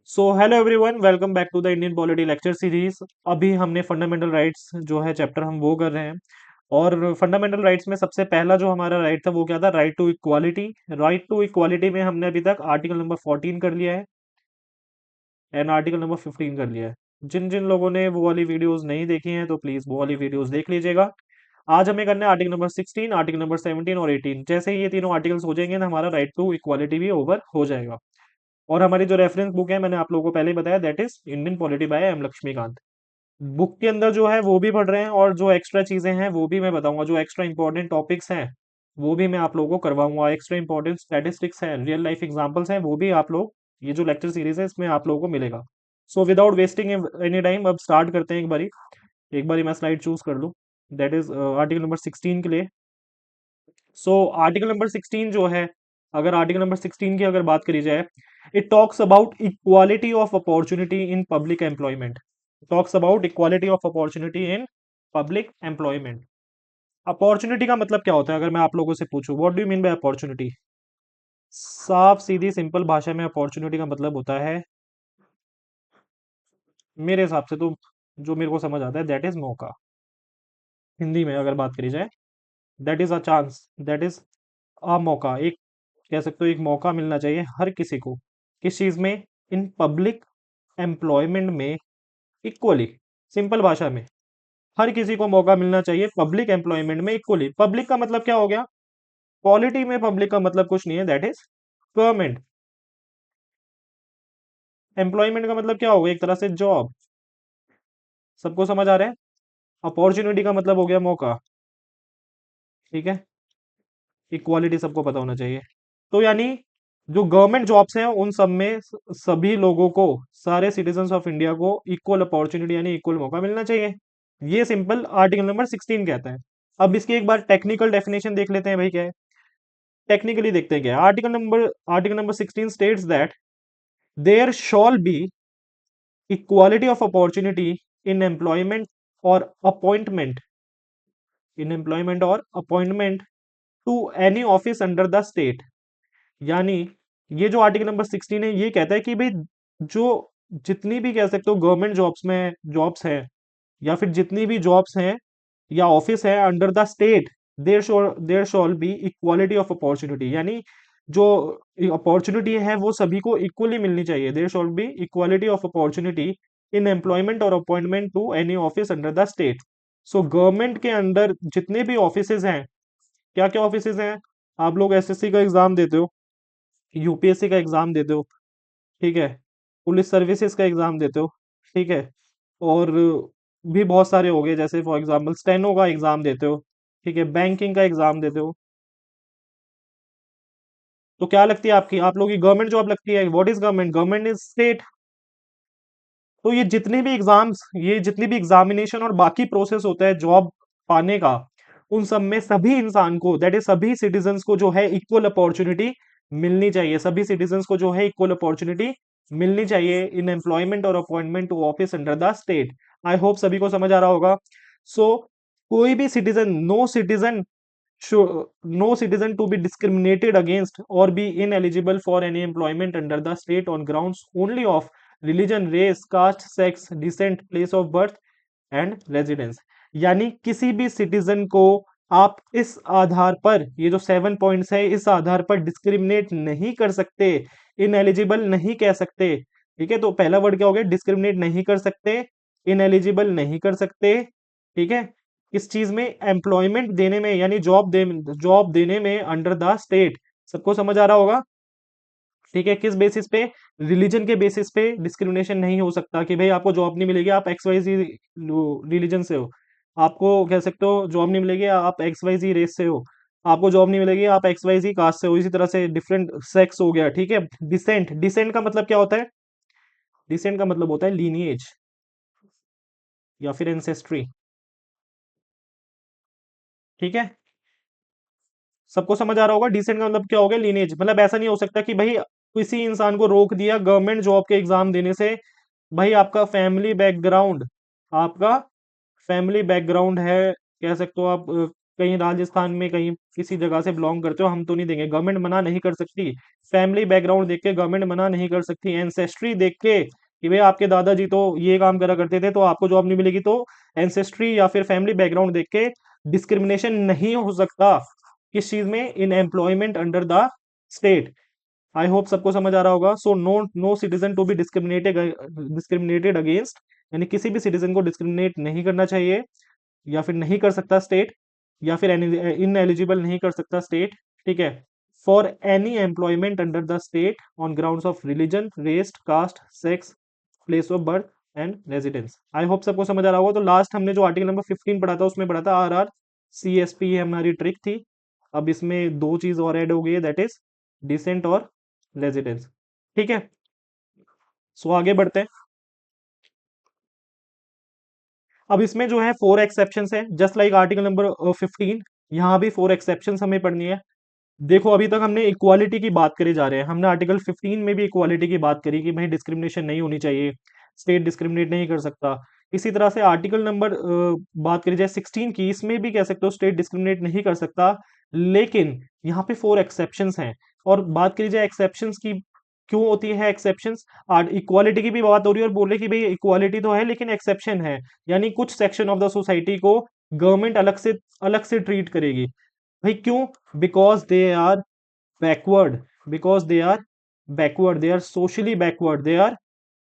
So hello everyone, welcome back to the Indian polity lecture series. अभी हमने fundamental rights जो है chapter हम वो कर रहे हैं। और फंडामेंटल राइट्स में सबसे पहला जो हमारा राइट था वो क्या था? Right to equality. Right to equality में हमने अभी तक आर्टिकल नंबर 14 कर लिया है एंड आर्टिकल नंबर 15 कर लिया है। जिन जिन लोगों ने वो वाली वीडियोस नहीं देखी हैं तो प्लीज वो वाली वीडियोस देख लीजिएगा। आज हमें करना है आर्टिकल नंबर 16, आर्टिकल नंबर 17 और 18। जैसे ही ये तीनों आर्टिकल्स हो जाएंगे ना, हमारा राइट टू इक्वालिटी भी ओवर हो जाएगा। और हमारी जो रेफरेंस बुक है, मैंने आप लोगों को पहले ही बताया, that is Indian polity by M Laxmikanth. Book के अंदर जो है वो भी पढ़ रहे हैं, और जो एक्स्ट्रा चीजें हैं वो भी मैं बताऊंगा। जो एक्स्ट्रा इंपॉर्टेंट टॉपिक्स हैं वो भी मैं आप लोगों को करवाऊंगा। एक्स्ट्रा इंपॉर्टेंट स्टैटिस्टिक्स हैं, रियल लाइफ एग्जांपल्स हैं, वो भी आप लोग, ये जो लेक्चर सीरीज है इसमें आप लोगों को मिलेगा। So without wasting any time अब स्टार्ट करते हैं। एक बारी मैं स्लाइड चूज कर लूँ, दैट इज आर्टिकल नंबर 16 के लिए। सो आर्टिकल नंबर 16 जो है, अगर आर्टिकल नंबर 16 की अगर बात करी जाए, it talks about equality of opportunity in public employment. Talks about equality of opportunity in public employment. Opportunity का मतलब क्या होता है? अगर मैं आप लोगों से पूछूं, what do you mean by opportunity? साफ सीधी सिंपल भाषा में अपॉर्चुनिटी का मतलब होता है, मेरे हिसाब से तो, जो मेरे को समझ आता है, दैट इज मौका। हिंदी में अगर बात करी जाए, that is a chance, that is a मौका। एक, कह सकते हो, एक मौका मिलना चाहिए हर किसी को। किस चीज में? इन पब्लिक एम्प्लॉयमेंट में इक्वली। सिंपल भाषा में, हर किसी को मौका मिलना चाहिए पब्लिक एम्प्लॉयमेंट में इक्वली। पब्लिक का मतलब क्या हो गया? पॉलिटी में पब्लिक का मतलब कुछ नहीं है, दैट इज गवर्नमेंट। एम्प्लॉयमेंट का मतलब क्या हो गया? एक तरह से जॉब। सबको समझ आ रहा है? अपॉर्चुनिटी का मतलब हो गया मौका। ठीक है, इक्वालिटी सबको पता होना चाहिए। तो यानी जो गवर्नमेंट जॉब्स हैं उन सब में सभी लोगों को, सारे सिटीजन्स ऑफ इंडिया को इक्वल अपॉर्चुनिटी यानी इक्वल मौका मिलना चाहिए। ये सिंपल आर्टिकल नंबर 16 कहता है। अब इसकी एक बार टेक्निकल डेफिनेशन देख लेते हैं, भाई क्या है। टेक्निकली देखते हैं क्या है। Article number 16 states that there shall be equality of opportunity in employment और अपॉइंटमेंट, इन एम्प्लॉयमेंट और appointment to any office under the state. यानी ये जो आर्टिकल नंबर 16 है ये कहता है कि भाई, जो जितनी भी, कह सकते हो, गवर्नमेंट जॉब्स में जॉब्स हैं, या फिर जितनी भी जॉब्स हैं या ऑफिस है under the state, there shall be equality of opportunity. यानी जो अपॉर्चुनिटी है वो सभी को इक्वली मिलनी चाहिए। There shall be equality of opportunity in employment और appointment to any office under the state. So government के अंदर जितने भी ऑफिसेज हैं, क्या क्या ऑफिसेज हैं? आप लोग एसएससी का एग्जाम देते हो, यूपीएससी का एग्जाम देते हो, ठीक है, पुलिस सर्विसेज का एग्जाम देते हो, ठीक है, और भी बहुत सारे हो गए, जैसे फॉर एग्जांपल स्टेनो का एग्जाम देते हो, ठीक है, बैंकिंग का एग्जाम देते हो। तो क्या लगती है आपकी, आप लोगों की गवर्नमेंट जॉब लगती है? What is government? Government is state. तो ये जितने भी एग्जाम्स, ये जितनी भी एग्जामिनेशन और बाकी प्रोसेस होता है जॉब पाने का, उन सब में सभी इंसान को, दैट इज सभी सिटीजन्स को जो है इक्वल अपॉर्चुनिटी मिलनी चाहिए। सभी सिटीजन्स को जो है इक्वल अपॉर्चुनिटी मिलनी चाहिए इन एम्प्लॉयमेंट और appointment to office under the state. I hope सभी को समझ आ रहा होगा। सो कोई भी citizen, no citizen to be discriminated against or be ineligible for any employment under the state on grounds only of religion, race, caste, sex, descent, place of birth and residence। यानी किसी भी citizen को आप इस आधार पर, ये जो 7 points है, इस आधार पर डिस्क्रिमिनेट नहीं कर सकते, इनएलिजिबल नहीं कह सकते। ठीक है, तो पहला वर्ड क्या हो गया? डिस्क्रिमिनेट नहीं कर सकते, इनएलिजिबल नहीं कर सकते। ठीक है, किस चीज में? एम्प्लॉयमेंट देने में, यानी जॉब देने में अंडर द स्टेट। सबको समझ आ रहा होगा? ठीक है, किस बेसिस पे? रिलीजन के बेसिस पे डिस्क्रिमिनेशन नहीं हो सकता कि भाई आपको जॉब नहीं मिलेगी, आप एक्स वाई जी रिलीजन से हो। आपको, कह सकते हो, जॉब नहीं मिलेगी, आप एक्स वाई जी रेस से हो। आपको जॉब नहीं मिलेगी, आप एक्स वाई जी कास्ट से हो। इसी तरह से डिफरेंट सेक्स हो गया, ठीक है। डिसेंट, डिसेंट का मतलब क्या होता है? डिसेंट का मतलब होता है लीनिएज या फिर एंसेस्ट्री। ठीक है, सबको समझ आ रहा होगा। डिसेंट का मतलब क्या हो गया? लीनेज। मतलब ऐसा नहीं हो सकता कि भाई किसी इंसान को रोक दिया गवर्नमेंट जॉब के एग्जाम देने से। भाई आपका फैमिली बैकग्राउंड, आपका फैमिली बैकग्राउंड है, कह सकते हो आप, कहीं राजस्थान में कहीं किसी जगह से बिलोंग करते हो, हम तो नहीं देंगे, गवर्नमेंट मना नहीं कर सकती। फैमिली बैकग्राउंड देख के गवर्नमेंट मना नहीं कर सकती। एंसेस्ट्री देख के कि भाई आपके दादाजी तो ये काम करा करते थे तो आपको जॉब नहीं मिलेगी, तो एंसेस्ट्री या फिर फैमिली बैकग्राउंड देख के डिस्क्रिमिनेशन नहीं हो सकता किस चीज में, in employment under the state. I hope सबको समझ आ रहा होगा। So no, no citizen to be discriminated against, यानी किसी भी सिटीजन को डिस्क्रिमिनेट नहीं करना चाहिए या फिर नहीं कर सकता स्टेट, या फिर इन एलिजिबल नहीं कर सकता स्टेट, ठीक है, for any employment under the state on grounds of religion, race, caste, sex, place of birth and residence. I hope सबको समझ आ रहा होगा। तो लास्ट हमने जो आर्टिकल नंबर 15 पढ़ा था उसमें पढ़ा था RR CSP हमारी ट्रिक थी। अब इसमें दो चीज और ऐड हो गई है, दैट इज डिसेंट और रेजिडेंस, ठीक है। सो आगे बढ़ते हैं। अब इसमें जो है 4 एक्सेप्शन है, जस्ट लाइक आर्टिकल नंबर 15, यहाँ भी 4 एक्सेप्शन हमें पढ़नी है। देखो अभी तक हमने इक्वालिटी की बात करे जा रहे हैं, हमने आर्टिकल 15 में भी इक्वालिटी की बात करी कि भाई डिस्क्रिमिनेशन नहीं होनी चाहिए, स्टेट डिस्क्रिमिनेट नहीं कर सकता। इसी तरह से आर्टिकल नंबर बात करी जाए 16 की, इसमें भी कह सकते हो स्टेट डिस्क्रिमिनेट नहीं कर सकता, लेकिन यहाँ पे 4 एक्सेप्शंस हैं। और बात करी जाए एक्सेप्शंस की, क्यों होती है एक्सेप्शंस, इक्वालिटी की भी बात हो रही है और बोले कि भाई इक्वालिटी तो है लेकिन एक्सेप्शन है, यानी कुछ सेक्शन ऑफ द सोसाइटी को गवर्नमेंट अलग से ट्रीट करेगी। भाई क्यों? Because they are backward, because they are backward, they are socially backward, they are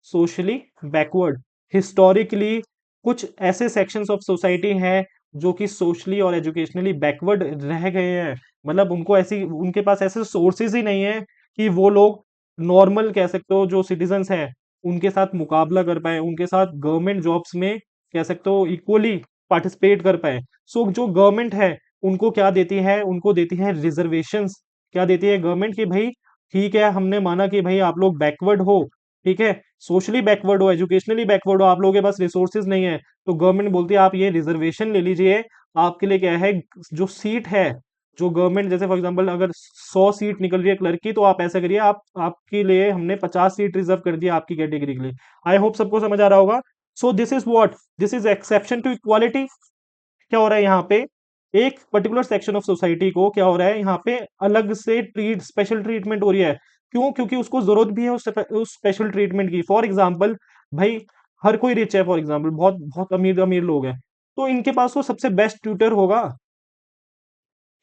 socially backward. Historically कुछ ऐसे सेक्शंस ऑफ सोसाइटी हैं जो कि सोशली और एजुकेशनली बैकवर्ड रह गए हैं, मतलब उनको ऐसी, उनके पास ऐसे सोर्सेज ही नहीं है कि वो लोग नॉर्मल कह सकते हो जो सिटीजन्स हैं उनके साथ मुकाबला कर पाए, उनके साथ गवर्नमेंट जॉब्स में कह सकते हो इक्वली पार्टिसिपेट कर पाए। सो जो गवर्नमेंट है उनको क्या देती है, उनको देती है रिजर्वेशंस। क्या देती है गवर्नमेंट कि भाई ठीक है, हमने माना कि भाई आप लोग बैकवर्ड हो, ठीक है, सोशली बैकवर्ड हो, एजुकेशनली बैकवर्ड हो, आप लोगों के पास रिसोर्सेज नहीं है, तो गवर्नमेंट बोलती है आप ये रिजर्वेशन ले लीजिए, आपके लिए क्या है, जो सीट है, जो गवर्नमेंट जैसे फॉर एग्जांपल अगर 100 सीट निकल रही है क्लर्क की, तो आप ऐसा करिए, आप आपके लिए हमने 50 सीट रिजर्व कर दिया आपकी कैटेगरी के लिए। आई होप सबको समझ आ रहा होगा। So this is what, this is exception to equality. क्या हो रहा है यहाँ पे, एक पर्टिकुलर सेक्शन ऑफ सोसाइटी को क्या हो रहा है यहाँ पे अलग से स्पेशल ट्रीटमेंट हो रही है। क्यों? क्योंकि उसको जरूरत भी है उस स्पेशल ट्रीटमेंट की। फॉर एग्जाम्पल भाई हर कोई रिच है, फॉर एग्जाम्पल बहुत बहुत अमीर अमीर लोग हैं, तो इनके पास तो सबसे बेस्ट ट्यूटर होगा,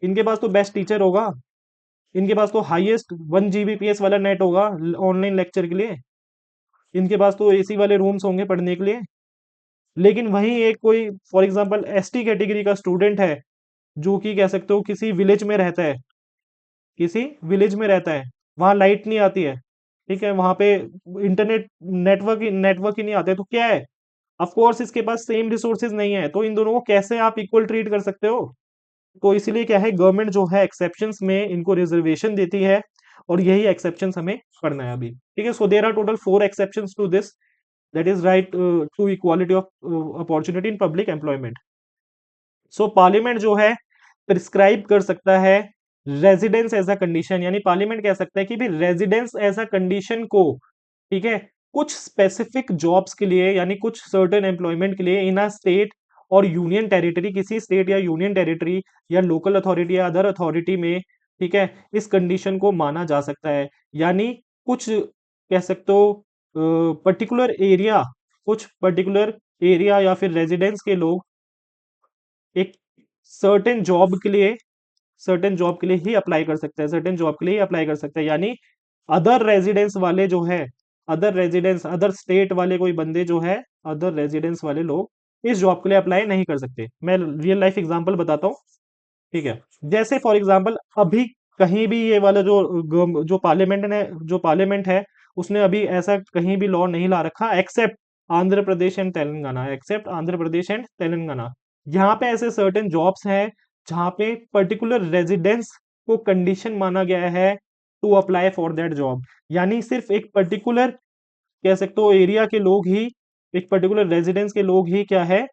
इनके पास तो बेस्ट टीचर होगा, इनके पास तो हाईएस्ट 1 Gbps वाला नेट होगा ऑनलाइन लेक्चर के लिए, इनके पास तो एसी वाले रूम्स होंगे पढ़ने के लिए। लेकिन वहीं एक कोई फॉर एग्जाम्पल एसटी कैटेगरी का स्टूडेंट है जो कि कह सकते हो किसी विलेज में रहता है, किसी विलेज में रहता है, वहां लाइट नहीं आती है, ठीक है, वहां पे इंटरनेट नेटवर्क ही नहीं आते, तो क्या है, ऑफ कोर्स इसके पास सेम रिसोर्सेज नहीं है, तो इन दोनों को कैसे आप इक्वल ट्रीट कर सकते हो? तो इसीलिए क्या है, गवर्नमेंट जो है एक्सेप्शंस में इनको रिजर्वेशन देती है, और यही एक्सेप्शंस हमें पढ़ना है अभी, ठीक है। So there are total 4 exceptions to this, that is right to equality of opportunity in public employment. So parliament जो है प्रिस्क्राइब कर सकता है रेजिडेंस एज अ कंडीशन, यानी पार्लियामेंट कह सकता है कि भी रेजिडेंस एज अ कंडीशन को, ठीक है, कुछ स्पेसिफिक जॉब्स के लिए, यानी कुछ सर्टेन एम्प्लॉयमेंट के लिए इन अ स्टेट और यूनियन टेरिटरी, किसी स्टेट या यूनियन टेरिटरी या लोकल अथॉरिटी या अदर अथॉरिटी में, ठीक है, इस कंडीशन को माना जा सकता है। यानी कुछ कह सकते हो पर्टिकुलर एरिया, कुछ पर्टिकुलर एरिया या फिर रेजिडेंस के लोग एक सर्टेन जॉब के लिए, सर्टेन जॉब के लिए ही अप्लाई कर सकते हैं, सर्टेन जॉब के लिए ही अप्लाई कर सकते हैं, यानी अदर रेजिडेंस वाले जो है, अदर रेजिडेंस अदर स्टेट वाले कोई बंदे जो है, अदर रेजिडेंस वाले लोग इस जॉब के लिए अप्लाई नहीं कर सकते। मैं रियल लाइफ एग्जांपल बताता हूँ, ठीक है। जैसे फॉर एग्जांपल अभी कहीं भी ये वाला जो पार्लियामेंट है उसने अभी ऐसा कहीं भी लॉ नहीं ला रखा, except Andhra Pradesh and Telangana, except Andhra Pradesh and Telangana. यहाँ पे ऐसे सर्टेन जॉब्स हैं जहाँ पे पर्टिकुलर रेजिडेंस को कंडीशन माना गया है to apply for that job, यानी सिर्फ एक पर्टिकुलर कह सकते हो एरिया के लोग ही, एक पर्टिकुलर रेजिडेंस के लोग ही क्या है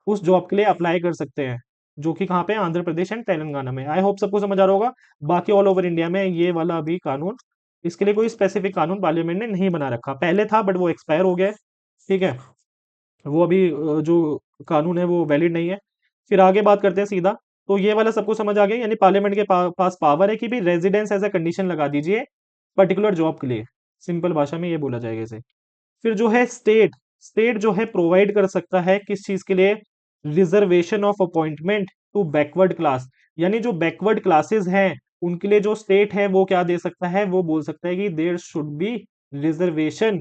उस जॉब के लिए अप्लाई कर सकते हैं, जो कि कहाँ पे, आंध्र प्रदेश एंड तेलंगाना में। आई होप सबको समझ आ रहा होगा। बाकी ऑल ओवर इंडिया में ये वाला अभी कानून, इसके लिए कोई स्पेसिफिक कानून पार्लियामेंट ने नहीं बना रखा, पहले था बट वो एक्सपायर हो गया है, ठीक है, वो अभी जो कानून है वो वैलिड नहीं है। फिर आगे बात करते हैं सीधा, तो ये वाला सबको समझ आ गया, यानी पार्लियामेंट के पास पावर है कि भी रेजिडेंस एज अ कंडीशन लगा दीजिए पर्टिकुलर जॉब के लिए। सिंपल भाषा में ये बोला जाएगा इसे। फिर जो है स्टेट, स्टेट जो है प्रोवाइड कर सकता है किस चीज के लिए, reservation of appointment to backward class, यानी जो बैकवर्ड क्लासेस हैं उनके लिए जो स्टेट है वो क्या दे सकता है, वो बोल सकता है कि देयर शुड बी रिजर्वेशन।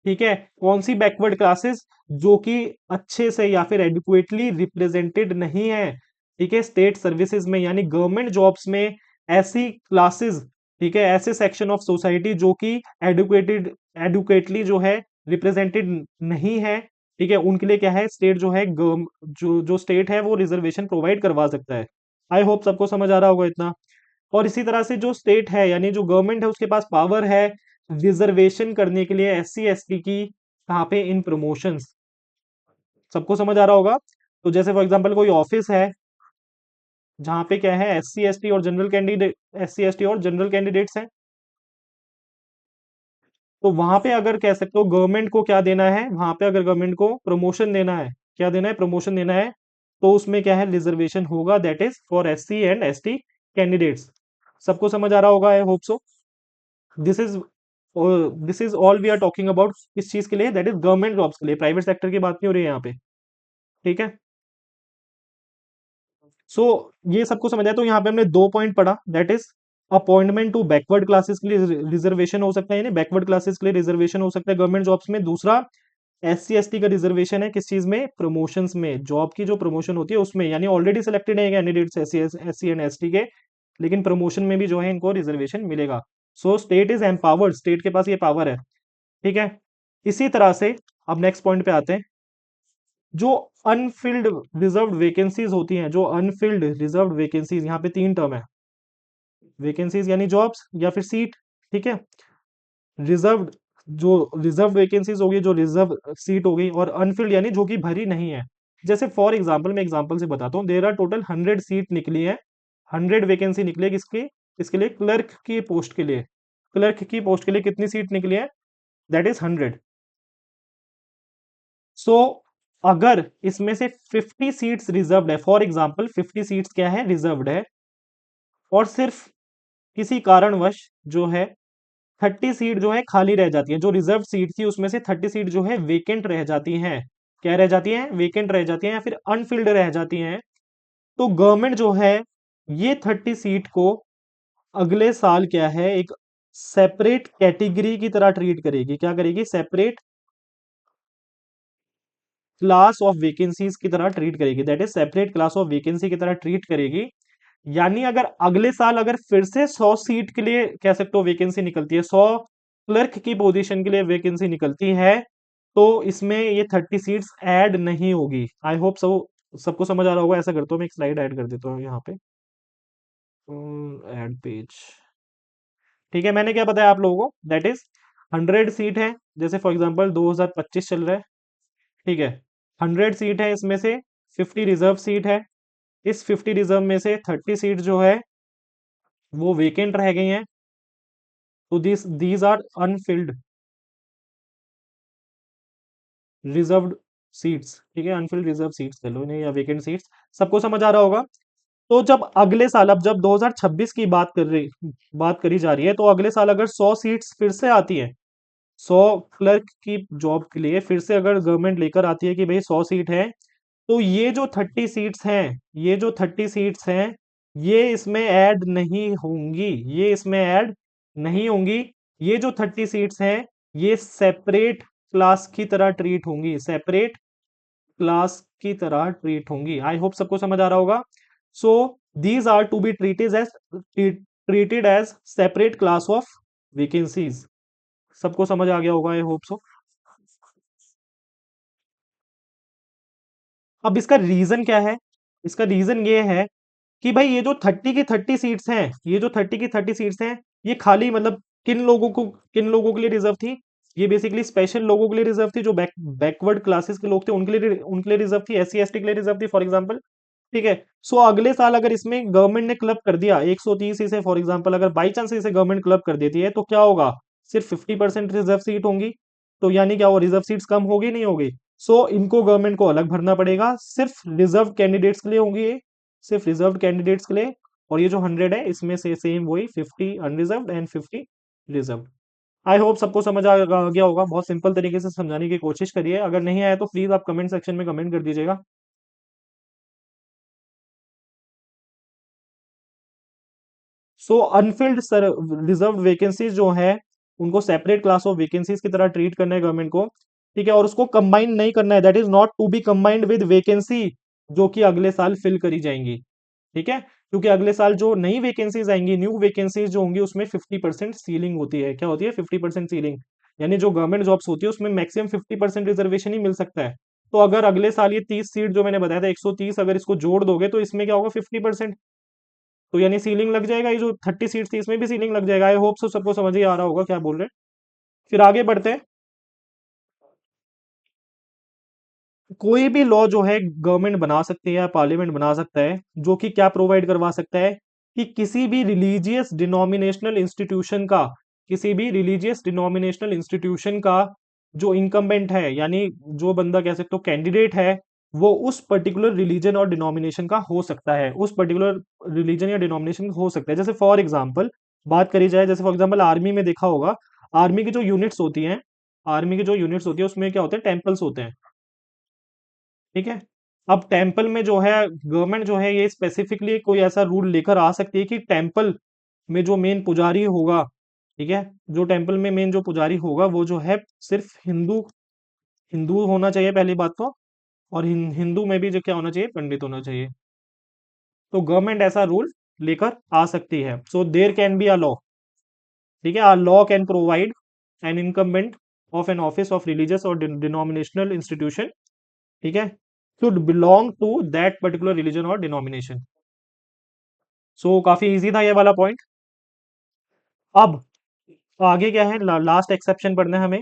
ठीक है, कौन सी बैकवर्ड क्लासेस, जो कि अच्छे से या फिर एडिक्वेटली रिप्रेजेंटेड नहीं है, ठीक है, स्टेट सर्विसेज में, यानी गवर्नमेंट जॉब्स में ऐसी क्लासेस, ठीक है, ऐसे सेक्शन ऑफ सोसाइटी जो कि एडुकेटेड एडुकेटली जो है रिप्रेजेंटेड नहीं है, ठीक है, उनके लिए क्या है, स्टेट जो है जो जो स्टेट है वो रिजर्वेशन प्रोवाइड करवा सकता है। आई होप सबको समझ आ रहा होगा इतना। और इसी तरह से जो स्टेट है यानी जो गवर्नमेंट है उसके पास पावर है रिजर्वेशन करने के लिए एससी एसटी की, कहाँ पे, इन प्रमोशंस। सबको समझ आ रहा होगा। तो जैसे फॉर एग्जांपल कोई ऑफिस है जहाँ पे क्या है एससी एसटी और जनरल कैंडिडेट, एससी एसटी और जनरल कैंडिडेट्स हैं, तो वहां पे अगर कह सकते हो गवर्नमेंट को क्या देना है, वहां पे अगर गवर्नमेंट को प्रमोशन देना है, क्या देना है, प्रमोशन देना है, तो उसमें क्या है, रिजर्वेशन होगा, that is for SC and ST candidates. सबको समझ आ रहा होगा, I hope so. This is this is all we are talking about, किस चीज के लिए, दैट इज गवर्नमेंट जॉब्स के लिए, प्राइवेट सेक्टर की बात नहीं हो रही है यहाँ पे। ठीक है, सो ये सबको समझ आया। तो यहाँ पे हमने दो पॉइंट पढ़ा, that is appointment to backward classes के लिए रिजर्वेशन हो सकता है, यानी बैकवर्ड क्लासेस के लिए रिजर्वेशन हो सकता है गवर्नमेंट जॉब्स में। दूसरा, एससी एसटी का रिजर्वेशन है किस चीज में, प्रमोशंस में, जॉब की जो प्रमोशन होती है उसमें, यानी ऑलरेडी सिलेक्टेड है कैंडिडेट्स एससी एंड एसटी के, लेकिन प्रमोशन में भी जो है इनको रिजर्वेशन मिलेगा। सो स्टेट इज एम्पावर्ड, स्टेट के पास ये पावर है। ठीक है, इसी तरह से अब नेक्स्ट पॉइंट पे आते हैं। जो अनफिल्ड रिजर्व्ड वैकेंसीज होती हैं, जो अनफिल्ड रिजर्व्ड वैकेंसीज, यहाँ पे तीन टर्म है, वैकेंसीज यानी जॉब्स या फिर सीट। ठीक है, रिजर्व्ड, जो रिजर्व वैकेंसीज होगी, जो रिजर्व सीट होगी, और अनफिल्ड यानी जो कि भरी नहीं है। जैसे फॉर एग्जांपल, मैं एग्जांपल से बताता हूँ, देर आर टोटल 100 सीट निकली है, 100 वैकेंसी निकली है किसकी, इसके लिए, क्लर्क की पोस्ट के लिए। क्लर्क की पोस्ट के लिए कितनी सीट निकली है, दैट इज 100। सो अगर इसमें से 50 सीट्स रिजर्व्ड है, फॉर एग्जांपल 50 सीट्स क्या है, रिजर्व्ड है, और सिर्फ किसी कारणवश जो है 30 सीट जो है खाली रह जाती है, जो रिजर्व सीट थी उसमें से 30 सीट जो है वेकेंट रह जाती हैं, क्या रह जाती हैं, वेकेंट रह जाती हैं, या फिर अनफिल्ड रह जाती हैं। तो गवर्नमेंट जो है ये 30 सीट को अगले साल क्या है, एक सेपरेट कैटेगरी की तरह ट्रीट करेगी, क्या करेगी, सेपरेट क्लास ऑफ वैकेंसीज की तरह ट्रीट करेगी, that is separate class of vacancy की तरह ट्रीट करेगी। यानी अगर अगले साल अगर फिर से 100 सीट के लिए कह सकते हो वैकेंसी निकलती है, 100 क्लर्क की पोजीशन के लिए वैकेंसी निकलती है, तो इसमें ये 30 सीट्स ऐड नहीं होगी। आई होप सबको समझ आ रहा होगा। ऐसा करता हूँ, मैं एक स्लाइड ऐड कर देता हूँ यहाँ पे, ऐड पेज। ठीक है, मैंने क्या बताया आप लोगों को, दैट इज 100 सीट है, जैसे फॉर एग्जांपल 2025 चल रहा है। ठीक है, 100 सीट है, इसमें से 50 रिजर्व सीट है, इस 50 रिजर्व में से 30 सीट जो है वो वेकेंट रह गई हैं, तो these are unfilled reserved seats. ठीक है, अनफिल्ड रिजर्व सीट्स कह लो इन्हें, या वेकेंट सीट्स। सबको समझ आ रहा होगा। तो जब अगले साल, अब जब 2026 की बात करी जा रही है, तो अगले साल अगर 100 सीट्स फिर से आती है, 100 क्लर्क की जॉब के लिए फिर से अगर गवर्नमेंट लेकर आती है कि भाई 100 सीट है, तो ये जो 30 सीट्स हैं, ये जो 30 सीट्स हैं, ये इसमें ऐड नहीं होंगी, ये इसमें ऐड नहीं होंगी। ये जो 30 सीट्स हैं ये सेपरेट क्लास की तरह ट्रीट होंगी, सेपरेट क्लास की तरह ट्रीट होंगी। आई होप सबको समझ आ रहा होगा। So these are to be treated as separate class of vacancies. सबको समझ आ गया होगा, आई होप सो। अब इसका रीजन क्या है, इसका रीजन ये है कि भाई ये जो 30 की 30 सीट्स हैं, ये जो 30 की 30 सीट्स हैं, ये खाली मतलब किन लोगों के लिए रिजर्व थी, ये बेसिकली स्पेशल लोगों के लिए रिजर्व थी, जो बैकवर्ड क्लासेस के लोग थे उनके लिए रिजर्व थी, एससी एसटी के लिए रिजर्व थी, फॉर एग्जांपल। ठीक है, सो अगले साल अगर इसमें गवर्नमेंट ने क्लब कर दिया 130 इसे, फॉर एग्जांपल अगर बाई चांस इसे गवर्नमेंट क्लब कर देती है, तो क्या होगा, सिर्फ 50% रिजर्व सीट होंगी। तो यानी क्या हो, रिजर्व सीट्स कम होगी नहीं होगी। सो इनको गवर्नमेंट को अलग भरना पड़ेगा, सिर्फ रिजर्व कैंडिडेट्स के लिए होंगी ये, सिर्फ रिजर्व कैंडिडेट्स के लिए, और ये जो 100 है इसमें से सेम वही 50 unreserved and 50 reserve. I hope सबको समझ आ गया होगा, बहुत सिंपल तरीके से समझाने की कोशिश करिए, अगर नहीं आया तो प्लीज आप कमेंट सेक्शन में कमेंट कर दीजिएगा। सो अनफिल्ड रिजर्व वैकेंसीज जो है उनको सेपरेट क्लास ऑफ वैकेंसीज की तरह ट्रीट करना है गवर्नमेंट को, ठीक है, और उसको कंबाइन नहीं करना है, that is not to be combined with vacancy जो कि अगले साल फिल करी जाएंगी, ठीक है, क्योंकि अगले साल जो नई वैकेंसीज आएंगी, न्यू वैकेंसीज जो होंगी उसमें 50% सीलिंग होती है, क्या होती है 50% सीलिंग, यानी जो गवर्नमेंट जॉब्स होती है उसमें मैक्सिमम 50% रिजर्वेशन ही मिल सकता है। तो अगर अगले साल ये 30 सीट जो मैंने बताया था 130, अगर इसको जोड़ दोगे तो इसमें क्या होगा 50%, तो यानी सीलिंग लग जाएगा, ये जो 30 सीट थी इसमें भी सीलिंग लग जाएगा। आई होप सो सबको समझ ही आ रहा होगा क्या बोल रहे हैं। फिर आगे बढ़ते हैं। कोई भी लॉ जो है गवर्नमेंट बना सकती है या पार्लियामेंट बना सकता है, जो कि क्या प्रोवाइड करवा सकता है कि किसी भी रिलीजियस डिनोमिनेशनल इंस्टीट्यूशन का, किसी भी रिलीजियस डिनोमिनेशनल इंस्टीट्यूशन का जो इनकम्बेंट है, यानी जो बंदा कह सकते हो कैंडिडेट है, वो उस पर्टिकुलर रिलीजन और डिनोमिनेशन का हो सकता है, उस पर्टिकुलर रिलीजन या डिनोमिनेशन हो सकता है। जैसे फॉर एग्जाम्पल बात करी जाए, जैसे फॉर एग्जाम्पल आर्मी में देखा होगा, आर्मी की जो यूनिट्स होती हैं, आर्मी की जो यूनिट्स होती है उसमें क्या होते हैं, टेम्पल्स होते हैं, ठीक है। अब टेम्पल में जो है गवर्नमेंट जो है ये स्पेसिफिकली कोई ऐसा रूल लेकर आ सकती है कि टेम्पल में जो मेन पुजारी होगा, ठीक है, जो टेम्पल में मेन जो पुजारी होगा वो जो है सिर्फ हिंदू, हिंदू होना चाहिए पहली बात तो, और हिंदू में भी जो क्या होना चाहिए, पंडित होना चाहिए। तो गवर्नमेंट ऐसा रूल लेकर आ सकती है। So there can be a law, ठीक है, a law can provide an incumbent of an office of religious और डिनोमिनेशनल इंस्टीट्यूशन, ठीक है, should belong to that particular religion और डिनोमिनेशन। सो काफी इजी था ये वाला पॉइंट। अब आगे क्या है, लास्ट एक्सेप्शन पढ़ना है हमें।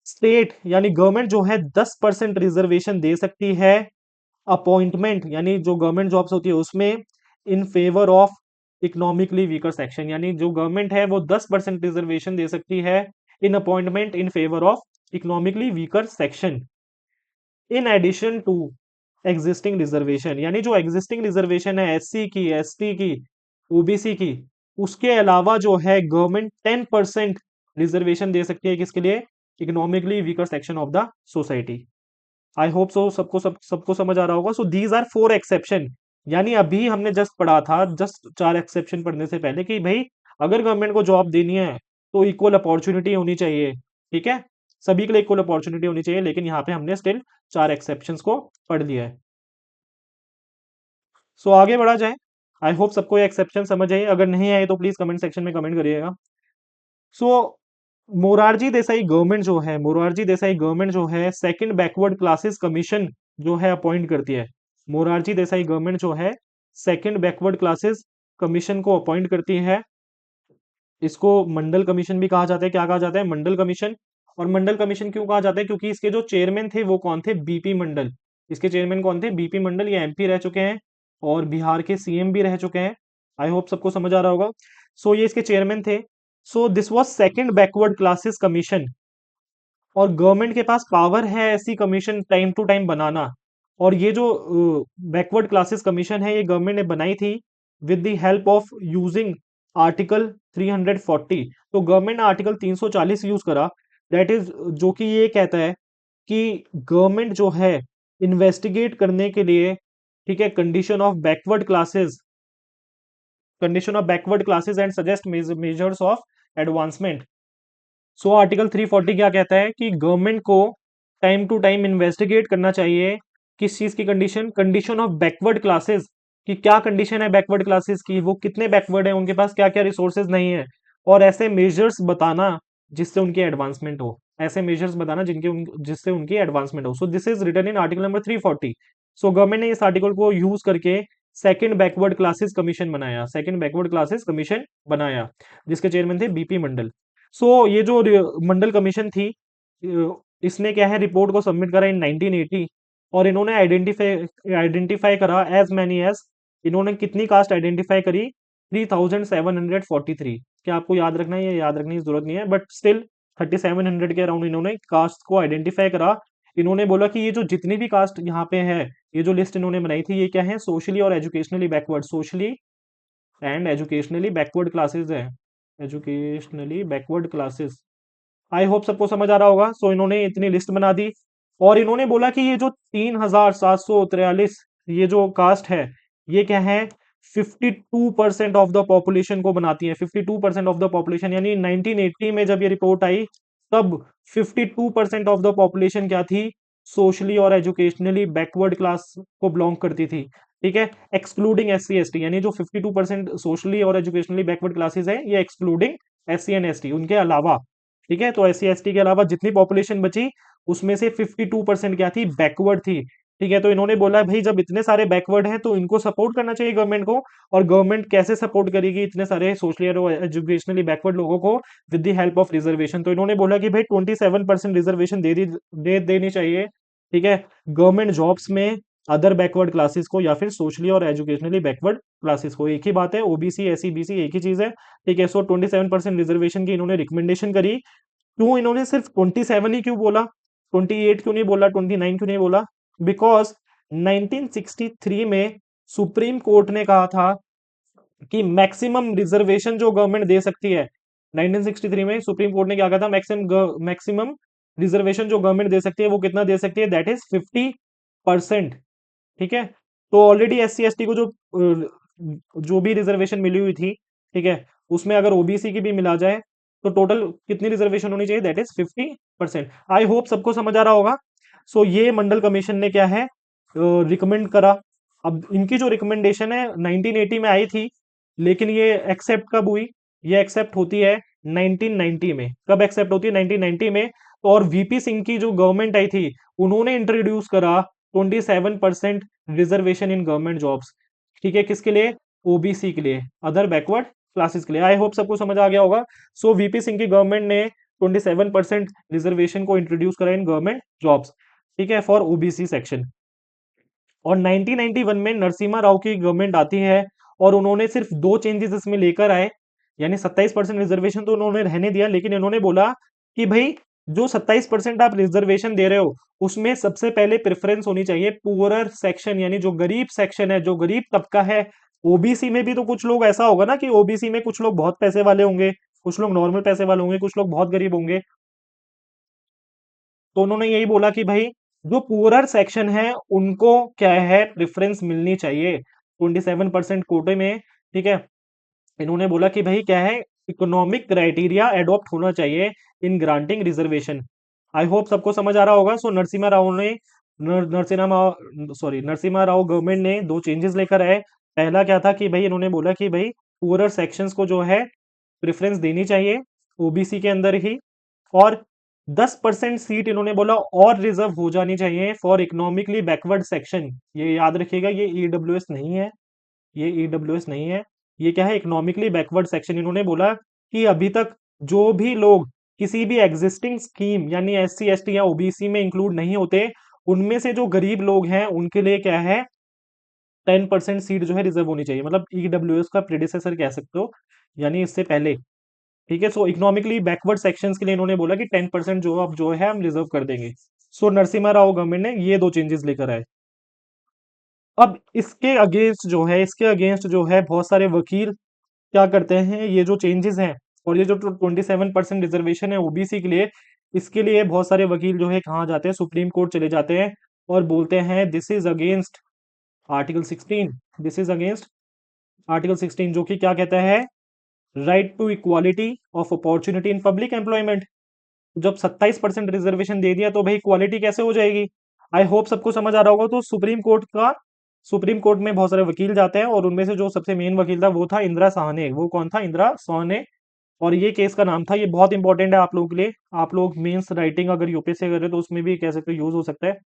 स्टेट यानी गवर्नमेंट जो है 10% रिजर्वेशन दे सकती है अपॉइंटमेंट, यानी जो गवर्नमेंट जॉब्स होती है उसमें, इन favour of economically weaker section, यानी जो गवर्नमेंट है वो 10% रिजर्वेशन दे सकती है in appointment in favour of economically weaker section, in addition to existing reservation, यानी जो एग्जिस्टिंग रिजर्वेशन है एससी की, एसटी की, ओबीसी की, उसके अलावा जो है गवर्नमेंट 10% रिजर्वेशन दे सकती है किसके लिए, economically weaker section of the society. I hope so सबको समझ आ रहा होगा। सो दीज आर 4 एक्सेप्शन, यानी अभी हमने जस्ट पढ़ा था, जस्ट 4 एक्सेप्शन पढ़ने से पहले कि भाई अगर गवर्नमेंट को जॉब देनी है तो इक्वल अपॉर्चुनिटी होनी चाहिए, ठीक है, सभी के लिए इक्वल अपॉर्चुनिटी होनी चाहिए, लेकिन यहाँ पे हमने स्टिल 4 एक्सेप्शंस को पढ़ लिया है। सो आगे बढ़ा जाए। आई होप सबको ये एक्सेप्शन समझ आए, अगर नहीं आए तो प्लीज कमेंट सेक्शन में कमेंट करिएगा। सो मोरारजी देसाई गवर्नमेंट जो है, मोरारजी देसाई गवर्नमेंट जो है सेकंड बैकवर्ड क्लासेस कमीशन जो है अपॉइंट करती है, मोरारजी देसाई गवर्नमेंट जो है सेकंड बैकवर्ड क्लासेस कमीशन को अपॉइंट करती है। इसको मंडल कमीशन भी कहा जाता है, क्या कहा जाता है, मंडल कमीशन। और मंडल कमीशन क्यों कहा जाता है, क्योंकि इसके जो चेयरमैन थे वो कौन थे, बीपी मंडल, इसके चेयरमैन कौन थे, बीपी मंडल, ये एमपी रह चुके हैं और बिहार के सीएम भी रह चुके हैं। आई होप सबको समझ आ रहा होगा। सो ये इसके चेयरमैन थे। So this was second backward classes commission, और गवर्नमेंट के पास पावर है ऐसी कमीशन टाइम टू टाइम बनाना। और ये जो बैकवर्ड क्लासेस कमीशन है ये गवर्नमेंट ने बनाई थी with the help of using article 340। तो गवर्नमेंट ने आर्टिकल 340 यूज करा, दैट इज जो कि ये कहता है कि गवर्नमेंट जो है इन्वेस्टिगेट करने के लिए, ठीक है, condition of backward classes and suggest measures of advancement. So article 340 क्या कहता है कि गवर्नमेंट को टाइम टू टाइम इन्वेस्टिगेट करना चाहिए, किस चीज की condition, condition of backward classes, कि क्या कंडीशन है बैकवर्ड क्लासेस की, वो कितने बैकवर्ड है, उनके पास क्या क्या रिसोर्सेज नहीं है, और ऐसे मेजर्स बताना जिससे उनकी एडवांसमेंट हो, ऐसे मेजर्स बताना जिससे उनकी एडवांसमेंट हो। So this is written in article number 340। So government ने इस आर्टिकल को यूज करके सेकंड बैकवर्ड क्लासेस कमीशन बनाया, सेकंड बैकवर्ड क्लासेस कमीशन बनाया, जिसके चेयरमैन थे बीपी मंडल। सो ये जो मंडल कमीशन थी, इसने क्या है रिपोर्ट को सबमिट करा इन 1980, और इन्होंने आइडेंटिफाई आइडेंटिफाई करा एज मैनी एज, इन्होंने कितनी कास्ट आइडेंटिफाई करी, 3743। क्या आपको याद रखना है, ये याद रखने की जरूरत नहीं है, बट स्टिल 3700 के अराउंड इन्होंने कास्ट को आइडेंटिफाई करा इन्होंने बोला कि ये जो जितनी भी कास्ट यहाँ पे है, ये जो लिस्ट इन्होंने बनाई थी, ये क्या है, सोशली और educationally backward, socially and educationally backward classes है, educationally backward classes. I hope सबको समझ आ रहा होगा। सो इन्होंने इतनी लिस्ट बना दी और इन्होंने बोला कि ये जो 3743 ये जो कास्ट है, ये क्या है, 52% ऑफ द पॉपुलेशन को बनाती है, 52% ऑफ द पॉपुलेशन। यानी 1980 में जब ये रिपोर्ट आई, तब 52% ऑफ द पॉपुलेशन क्या थी, सोशली और एजुकेशनली बैकवर्ड क्लास को बिलोंग करती थी। ठीक है, एक्सक्लूडिंग SC ST, यानी जो 52% सोशली और एजुकेशनली बैकवर्ड क्लासेस है, ये एक्सक्लूडिंग SC एंड ST, उनके अलावा। ठीक है, तो SC ST के अलावा जितनी पॉपुलेशन बची, उसमें से 52% क्या थी, बैकवर्ड थी। ठीक है, तो इन्होंने बोला भाई जब इतने सारे बैकवर्ड हैं तो इनको सपोर्ट करना चाहिए गवर्नमेंट को। और गवर्नमेंट कैसे सपोर्ट करेगी इतने सारे सोशली और एजुकेशनली बैकवर्ड लोगों को, with the help of reservation. तो इन्होंने बोला कि भाई 27% रिजर्वेशन दे देनी चाहिए। ठीक है, गवर्नमेंट जॉब्स में अदर बैकवर्ड क्लासेस को, या फिर सोशली और एजुकेशनली बैकवर्ड क्लासेस को, एक ही बात है, OBC SC BC एक ही चीज है। ठीक है, सो 27% रिजर्वेशन की इन्होंने रिकमेंडेशन करी। क्यों इन्होंने सिर्फ 27 ही क्यों बोला, 28 क्यों नहीं बोला, 29 क्यों नहीं बोला? बिकॉज 1963 में सुप्रीम कोर्ट ने कहा था कि मैक्सिमम रिजर्वेशन जो गवर्नमेंट दे सकती है, 1963 में सुप्रीम कोर्ट ने क्या कहा था, मैक्सिमम रिजर्वेशन जो गवर्नमेंट दे सकती है वो कितना दे सकती है, दैट इज 50%। ठीक है, तो ऑलरेडी SC ST को जो भी रिजर्वेशन मिली हुई थी, ठीक है, उसमें अगर OBC की भी मिला जाए तो टोटल कितनी रिजर्वेशन होनी चाहिए, दैट इज 50%। आई होप सबको समझ आ रहा होगा। सो ये मंडल कमीशन ने क्या है, रिकमेंड करा। अब इनकी जो रिकमेंडेशन है 1980 में आई थी, लेकिन ये एक्सेप्ट कब हुई, ये एक्सेप्ट होती है 1990 में। कब एक्सेप्ट होती है, 1990 में। और VP सिंह की जो गवर्नमेंट आई थी, उन्होंने इंट्रोड्यूस करा 27% रिजर्वेशन इन गवर्नमेंट जॉब्स। ठीक है, किसके लिए, OBC के लिए, अदर बैकवर्ड क्लासेस के लिए। आई होप सबको समझ आ गया होगा। सो VP सिंह की गवर्नमेंट ने 27% रिजर्वेशन को इंट्रोड्यूस करा इन गवर्नमेंट जॉब्स। ठीक है, फॉर OBC सेक्शन। और 1991 में नरसिम्हा राव की गवर्नमेंट आती है और उन्होंने सिर्फ दो चेंजेस इसमें लेकर आए। यानी 27% रिजर्वेशन तो उन्होंने रहने दिया, लेकिन इन्होंने बोला कि भाई जो 27% आप रिजर्वेशन दे रहे हो, उसमें सबसे पहले प्रेफरेंस होनी चाहिए पुअरर सेक्शन, यानी जो गरीब सेक्शन है, जो गरीब तबका है। OBC में भी तो कुछ लोग ऐसा होगा ना कि OBC में कुछ लोग बहुत पैसे वाले होंगे, कुछ लोग नॉर्मल पैसे वाले होंगे, कुछ लोग बहुत गरीब होंगे। तो उन्होंने यही बोला कि भाई जो पुअरर सेक्शन है उनको क्या है, प्रेफरेंस मिलनी चाहिए 27% कोटे में। ठीक है, इन्होंने बोला कि भाई क्या है, इकोनॉमिक क्राइटेरिया एडॉप्ट होना चाहिए इन ग्रांटिंग रिजर्वेशन। आई होप सबको समझ आ रहा होगा। सो नरसिम्हा राव ने नरसिम्हा राव गवर्नमेंट ने दो चेंजेस लेकर आए। पहला क्या था कि भाई इन्होंने बोला कि भाई पुअरर सेक्शंस को जो है प्रेफरेंस देनी चाहिए OBC के अंदर ही। और 10% सीट इन्होंने बोला और रिजर्व हो जानी चाहिए फॉर इकोनॉमिकली बैकवर्ड सेक्शन। ये याद रखिएगा, ये EWS नहीं है, ये EWS नहीं है, ये क्या है, इकोनॉमिकली बैकवर्ड सेक्शन। इन्होंने बोला कि अभी तक जो भी लोग किसी भी एग्जिस्टिंग स्कीम यानी SC ST या OBC में इंक्लूड नहीं होते, उनमें से जो गरीब लोग हैं उनके लिए क्या है, 10% सीट जो है रिजर्व होनी चाहिए। मतलब EWS का प्रेडिसेसर कह सकते हो, यानी इससे पहले। ठीक है, सो इकोनॉमिकली बैकवर्ड सेक्शंस के लिए इन्होंने बोला कि 10% जो अब जो है हम रिजर्व कर देंगे। सो नरसिम्हा राव गवर्नमेंट ने ये दो चेंजेस लेकर आए। अब इसके अगेंस्ट जो है बहुत सारे वकील क्या करते हैं, ये जो चेंजेस हैं और ये जो 27% रिजर्वेशन है OBC के लिए, इसके लिए बहुत सारे वकील जो है कहाँ जाते हैं, सुप्रीम कोर्ट चले जाते हैं और बोलते हैं this is against article 16, this is against article 16, जो कि क्या कहता है, right to equality of opportunity in public employment. जब 27% रिजर्वेशन दे दिया तो भाई क्वालिटी कैसे हो जाएगी। आई होप सबको समझ आ रहा होगा। तो सुप्रीम कोर्ट में बहुत सारे वकील जाते हैं और उनमें से जो सबसे मेन वकील था वो था इंदिरा साहने। वो कौन था, इंदिरा साहने। और ये केस का नाम था, ये बहुत इंपॉर्टेंट है आप लोगों के लिए, आप लोग मेंस राइटिंग अगर यूपीएससी कर रहे हो तो उसमें भी कह सकते हो यूज हो सकता है।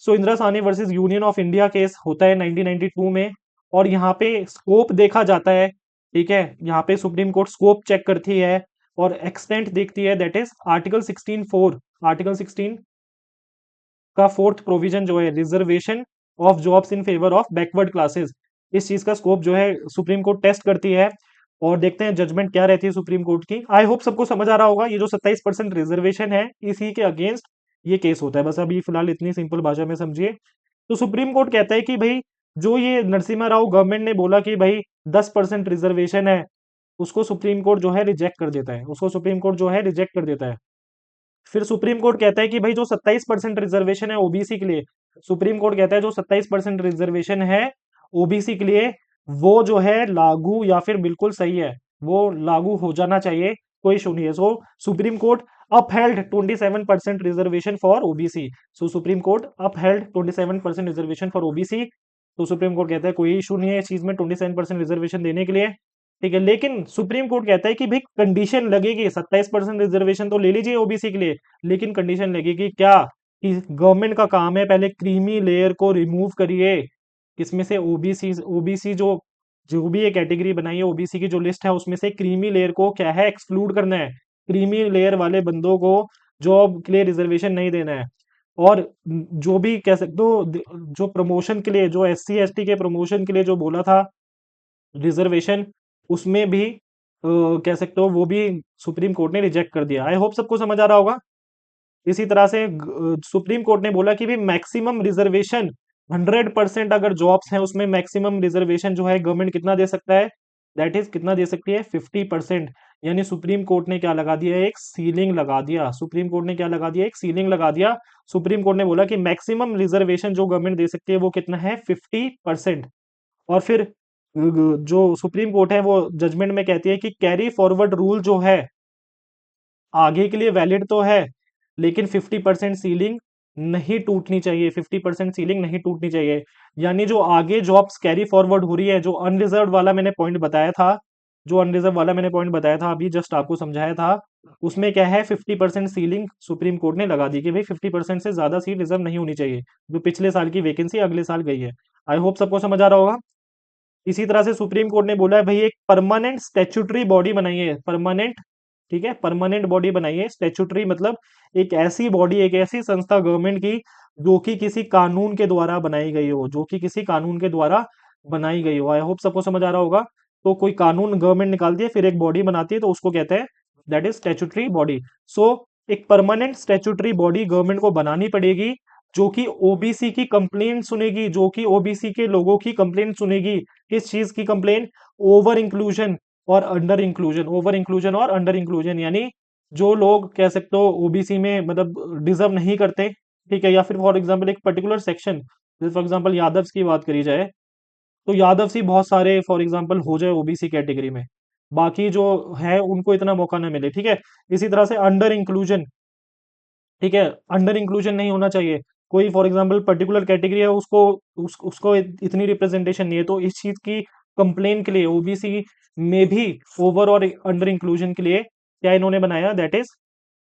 So Indira Sahni versus union of India case होता है 1992 में। और यहाँ पे स्कोप देखा जाता है। ठीक है, यहाँ पे सुप्रीम कोर्ट स्कोप चेक करती है और एक्सटेंट देखती है, दैट इज आर्टिकल 16(4), आर्टिकल 16 का फोर्थ प्रोविजन जो है, reservation of jobs in favour of backward classes. इस चीज का स्कोप जो है सुप्रीम कोर्ट टेस्ट करती है और देखते हैं जजमेंट क्या रहती है सुप्रीम कोर्ट की। आई होप सबको समझ आ रहा होगा। ये जो 27% रिजर्वेशन है, इसी के अगेंस्ट ये केस होता है। बस अभी फिलहाल इतनी सिंपल भाषा में समझिए। तो सुप्रीम कोर्ट कहता है कि भाई जो ये नरसिम्हा राव गवर्नमेंट ने बोला कि भाई 10% रिजर्वेशन है, उसको सुप्रीम कोर्ट जो है रिजेक्ट कर देता है, उसको सुप्रीम कोर्ट जो है रिजेक्ट कर देता है। फिर सुप्रीम कोर्ट कहता है कि भाई जो 27% रिजर्वेशन है ओबीसी के लिए, सुप्रीम कोर्ट कहता है जो 27% रिजर्वेशन है ओबीसी के लिए, वो जो है लागू या फिर बिल्कुल सही है, वो लागू हो जाना चाहिए, कोई इशू नहीं है। So Supreme Court upheld 27% reservation for OBC. So Supreme Court upheld 27% reservation for OBC. तो सुप्रीम कोर्ट कहता है कोई इशू नहीं है इस चीज में 27% रिजर्वेशन देने के लिए, ठीक है। लेकिन सुप्रीम कोर्ट कहता है कि भाई कंडीशन लगेगी, 27% रिजर्वेशन तो ले लीजिए ओबीसी के लिए, लेकिन कंडीशन लगेगी क्या, कि गवर्नमेंट का काम है पहले क्रीमी लेयर को रिमूव करिए, इसमें से ओबीसी ओबीसी जो जो भी ये कैटेगरी बनाई है ओबीसी की जो लिस्ट है उसमें से क्रीमी लेयर को क्या है एक्सक्लूड करना है, क्रीमी लेयर वाले बंदों को जॉब के लिए रिजर्वेशन नहीं देना है। और जो भी कह सकते हो जो प्रमोशन के लिए, जो एससी एसटी के प्रमोशन के लिए जो बोला था रिजर्वेशन, उसमें भी कह सकते हो वो भी सुप्रीम कोर्ट ने रिजेक्ट कर दिया। आई होप सबको समझ आ रहा होगा। इसी तरह से सुप्रीम कोर्ट ने बोला कि भी मैक्सिमम रिजर्वेशन 100% अगर जॉब्स हैं उसमें मैक्सिमम रिजर्वेशन जो है गवर्नमेंट कितना दे सकता है, दैट इज कितना दे सकती है 50%। यानी सुप्रीम कोर्ट ने क्या लगा दिया, एक सीलिंग लगा दिया, सुप्रीम कोर्ट ने क्या लगा दिया, एक सीलिंग लगा दिया। सुप्रीम कोर्ट ने बोला कि मैक्सिमम रिजर्वेशन जो गवर्नमेंट दे सकती है वो कितना है 50%। और फिर जो सुप्रीम कोर्ट है वो जजमेंट में कहती है कि कैरी फॉरवर्ड रूल जो है आगे के लिए वैलिड तो है, लेकिन 50% सीलिंग नहीं टूटनी चाहिए, 50% सीलिंग नहीं टूटनी चाहिए। यानी जो आगे जॉब्स कैरी फॉरवर्ड हो रही है, जो अनरिजर्व वाला मैंने पॉइंट बताया था, जो अनरिजर्व वाला मैंने पॉइंट बताया था अभी जस्ट आपको समझाया था, उसमें क्या है 50% सीलिंग सुप्रीम कोर्ट ने लगा दी कि भाई 50% से ज्यादा सीट रिजर्व नहीं होनी चाहिए, जो पिछले साल की वैकेंसी अगले साल गई है। आई होप सबको समझ आ रहा होगा। इसी तरह से सुप्रीम कोर्ट ने बोला है भाई एक परमानेंट स्टेचुटरी बॉडी बनाइए, परमानेंट, ठीक है, परमानेंट बॉडी बनाइए। स्टेचुटरी मतलब एक ऐसी बॉडी, एक ऐसी संस्था गवर्नमेंट की जो कि किसी कानून के द्वारा बनाई गई हो, जो कि किसी कानून के द्वारा बनाई गई हो। आई होप सबको समझ आ रहा होगा। तो कोई कानून गवर्नमेंट निकालती है फिर एक बॉडी बनाती है तो उसको कहते हैं दैट इज स्टेचुटरी बॉडी। सो एक परमानेंट स्टेचुटरी बॉडी गवर्नमेंट को बनानी पड़ेगी जो कि ओबीसी की कंप्लेंट सुनेगी, जो कि ओबीसी के लोगों की कंप्लेंट सुनेगी। किस चीज की कंप्लेंट, ओवर इंक्लूजन और अंडर इंक्लूजन, ओवर इंक्लूजन और अंडर इंक्लूजन, यानी जो लोग कह सकते हो ओबीसी में मतलब डिजर्व नहीं करते, ठीक है, या फिर फॉर एग्जांपल एक पर्टिकुलर सेक्शन, जैसे फॉर एग्जांपल यादव की बात करी जाए तो यादव सी बहुत सारे फॉर एग्जांपल हो जाए ओबीसी कैटेगरी में, बाकी जो है उनको इतना मौका ना मिले, ठीक है। इसी तरह से अंडर इंक्लूजन, ठीक है, अंडर इंक्लूजन नहीं होना चाहिए। कोई फॉर एग्जांपल पर्टिकुलर कैटेगरी है उसको उसको इतनी रिप्रेजेंटेशन नहीं है, तो इस चीज की कंप्लेन के लिए ओबीसी में भी ओवर और अंडर इंक्लूजन के लिए क्या इन्होंने बनाया, दैट इज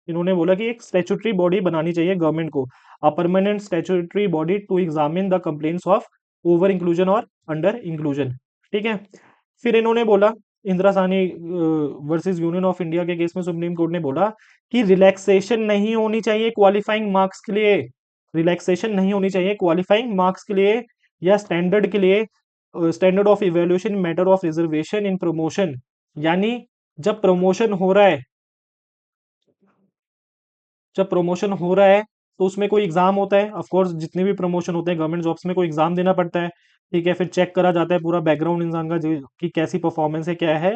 इन्होंने बोला कि एक स्टैट्यूटरी बॉडी बनानी चाहिए गवर्नमेंट को, a permanent statutory body to examine the complaints of over inclusion और अंडर इंक्लूजन, ठीक है। फिर इन्होंने बोला Indira Sahni versus union of India के केस में सुप्रीम कोर्ट ने बोला कि रिलैक्सेशन नहीं होनी चाहिए क्वालिफाइंग मार्क्स के लिए, रिलैक्सेशन नहीं होनी चाहिए क्वालिफाइंग मार्क्स के लिए या स्टैंडर्ड के लिए, standard of evaluation matter of reservation in promotion. यानी जब प्रमोशन हो रहा है, जब प्रमोशन हो रहा है तो उसमें कोई एग्जाम होता है, ऑफ कोर्स जितने भी प्रमोशन होते हैं गवर्नमेंट जॉब्स में कोई एग्जाम देना पड़ता है, ठीक है, फिर चेक करा जाता है पूरा बैकग्राउंड इंसान का कि कैसी परफॉर्मेंस है क्या है।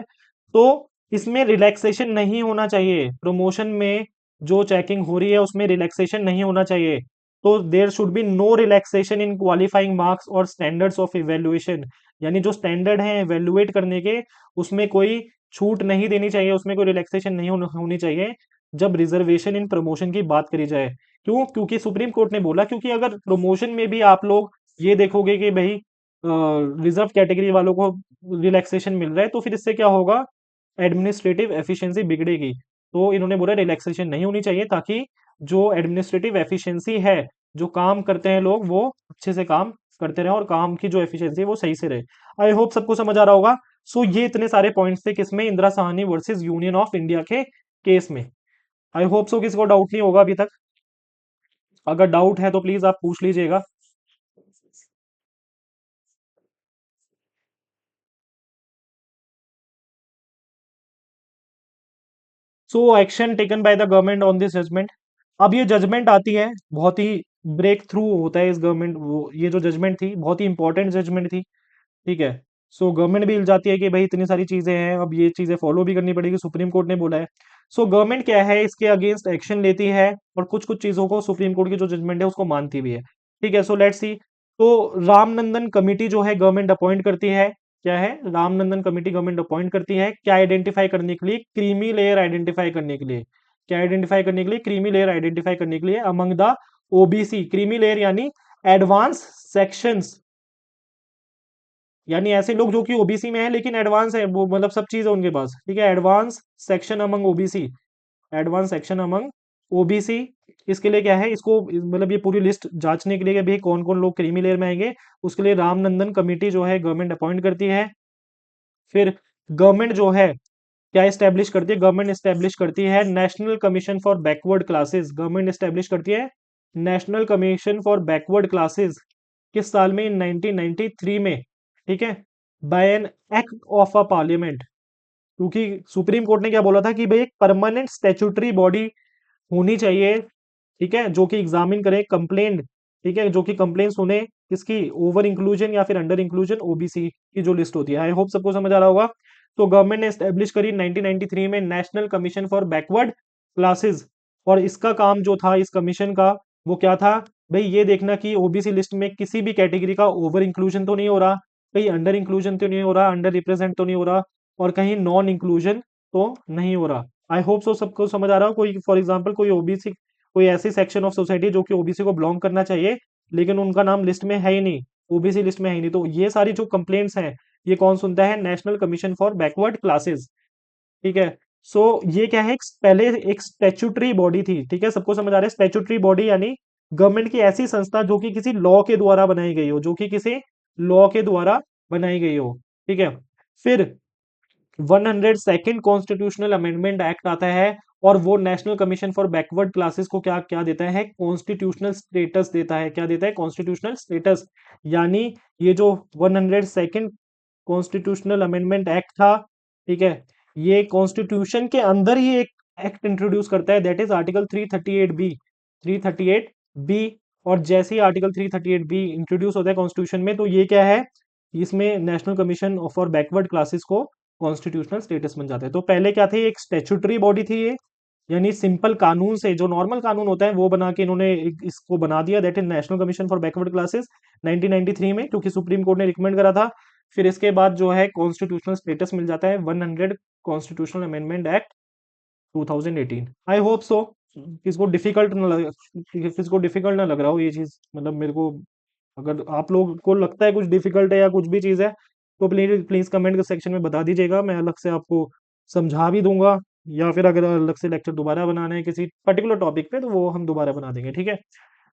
तो इसमें रिलैक्सेशन नहीं होना चाहिए, प्रमोशन में जो चेकिंग हो रही है उसमें रिलैक्सेशन नहीं होना चाहिए। तो there should be no relaxation in qualifying marks और स्टैंडर्ड्स ऑफ इवेल्युएशन, यानी जो स्टैंडर्ड है इवेल्युएट करने के उसमें कोई छूट नहीं देनी चाहिए, उसमें कोई रिलैक्सेशन नहीं होनी चाहिए जब रिजर्वेशन इन प्रमोशन की बात करी जाए। क्यों, क्योंकि सुप्रीम कोर्ट ने बोला क्योंकि अगर प्रमोशन में भी आप लोग ये देखोगे कि भाई रिजर्व कैटेगरी वालों को रिलैक्सेशन मिल रहा है तो फिर इससे क्या होगा, एडमिनिस्ट्रेटिव एफिशिएंसी बिगड़ेगी। तो इन्होंने बोला रिलैक्सेशन नहीं होनी चाहिए ताकि जो एडमिनिस्ट्रेटिव एफिशिएंसी है, जो काम करते हैं लोग वो अच्छे से काम करते रहे और काम की जो एफिशिएंसी है वो सही से रहे। आई होप सबको समझ आ रहा होगा। सो ये इतने सारे पॉइंट्स थे किसमें, Indira Sahni versus union of India के केस में। आई होप सो किसी को डाउट नहीं होगा अभी तक, अगर डाउट है तो प्लीज आप पूछ लीजिएगा। So action taken by the government on this judgement, अब ये जजमेंट आती है, बहुत ही ब्रेक थ्रू होता है इस गवर्नमेंट, वो ये जो जजमेंट थी बहुत ही इंपॉर्टेंट जजमेंट थी। ठीक है। सो गवर्नमेंट भी हिल जाती है कि भाई इतनी सारी चीजें हैं, अब ये चीजें फॉलो भी करनी पड़ेगी, सुप्रीम कोर्ट ने बोला है। सो गवर्नमेंट क्या है, इसके अगेंस्ट एक्शन लेती है और कुछ कुछ चीजों को सुप्रीम कोर्ट की जो जजमेंट है उसको मानती भी है। ठीक है। So let's see. तो रामनंदन कमेटी जो है गवर्नमेंट अपॉइंट करती है। क्या है, रामनंदन कमेटी गवर्नमेंट अपॉइंट करती है, क्या आइडेंटिफाई करने के लिए, क्रीमी लेयर आइडेंटिफाई करने के लिए। क्या आइडेंटिफाई करने के लिए, क्रीमी लेयर आइडेंटिफाई करने के लिए among the OBC. Creamy layer यानी एडवांस सेक्शंस, यानी ऐसे लोग जो कि ओबीसी में है लेकिन एडवांस है, वो मतलब सब चीज है उनके पास। ठीक है। Advance section among OBC, advance section among OBC. इसके लिए क्या है, इसको मतलब ये पूरी लिस्ट जांचने के लिए कि भाई कौन कौन लोग क्रीमी लेयर में आएंगे, उसके लिए रामनंदन कमेटी जो है गवर्नमेंट अपॉइंट करती है। फिर गवर्नमेंट जो है क्या स्टैब्लिश करती है, गवर्नमेंट स्टैब्लिश करती है national commission for backward classes. Government establish करती है national commission for backward classes. किस साल में, 1993 में। ठीक है। By an act of a parliament. क्योंकि सुप्रीम कोर्ट ने क्या बोला था कि भाई एक परमानेंट स्टैट्यूटरी बॉडी होनी चाहिए। ठीक है। जो कि एग्जामिन करे कंप्लेंट। ठीक है। जो कि कंप्लेंट सुने किसकी, ओवर इंक्लूजन या फिर अंडर इंक्लूजन ओबीसी की जो लिस्ट होती है। आई होप सबको समझ आ रहा होगा। तो गवर्नमेंट ने स्टैब्लिश करी 1993 में national commission for backward classes. और इसका काम जो था इस कमीशन का, वो क्या था, भाई ये देखना कि ओबीसी लिस्ट में किसी भी कैटेगरी का ओवर इंक्लूजन तो नहीं हो रहा, कहीं अंडर इंक्लूजन तो नहीं हो रहा, अंडर रिप्रेजेंट तो नहीं हो रहा, और कहीं नॉन इंक्लूजन तो नहीं हो रहा। आई होप सो सबको समझ आ रहा हो। कोई फॉर एग्जांपल कोई ओबीसी, कोई ऐसी सेक्शन ऑफ सोसाइटी जो कि ओबीसी को बिलोंग करना चाहिए लेकिन उनका नाम लिस्ट में है ही नहीं, ओबीसी लिस्ट में है ही नहीं, तो ये सारी जो कंप्लेंट्स हैं ये कौन सुनता है, national commission for backward classes. ठीक है। सो ये क्या है, पहले एक स्टैट्यूटरी बॉडी थी। ठीक है। सबको समझ आ रहा है, स्टैट्यूटरी बॉडी यानी गवर्नमेंट की ऐसी संस्था जो कि किसी लॉ के द्वारा बनाई गई हो, जो कि किसी लॉ के द्वारा बनाई गई हो। ठीक है। फिर 102nd कॉन्स्टिट्यूशनल अमेंडमेंट एक्ट आता है और वो national commission for backward classes को क्या क्या देता है, कॉन्स्टिट्यूशनल स्टेटस देता है। क्या देता है, कॉन्स्टिट्यूशनल स्टेटस। यानी ये जो 102nd कॉन्स्टिट्यूशनल अमेंडमेंट एक्ट था, ठीक है, ये कॉन्स्टिट्यूशन के अंदर ही एक एक्ट इंट्रोड्यूस करता है, that is article 338 B. 338 B. और जैसे ही आर्टिकल 338 बी इंट्रोड्यूस होता है कॉन्स्टिट्यूशन में, तो ये क्या है, इसमें national commission for backward classes को कॉन्स्टिट्यूशनल स्टेटस बन जाता है। तो पहले क्या थे, एक स्टेचुटरी बॉडी थी ये, यानी सिंपल कानून से, जो नॉर्मल कानून होता है वो बना के इन्होंने इसको बना दिया, that is national commission for backward classes 1993 में, क्योंकि सुप्रीम कोर्ट ने रिकमेंड करा था। फिर इसके बाद जो है कॉन्स्टिट्यूशनल स्टेटस मिल जाता है 100 constitutional amendment act 2018। I hope सो किसको डिफिकल्ट ना लग, किसको डिफिकल्ट ना लग रहा हो ये चीज, मतलब मेरे को, अगर आप लोग को लगता है कुछ डिफिकल्ट है या कुछ भी चीज़ है तो प्लीज प्लीज कमेंट के सेक्शन में बता दीजिएगा, मैं अलग से आपको समझा भी दूंगा। या फिर अगर अलग से लेक्चर दोबारा बनाना है किसी पर्टिकुलर टॉपिक पे तो वो हम दोबारा बना देंगे। ठीक है।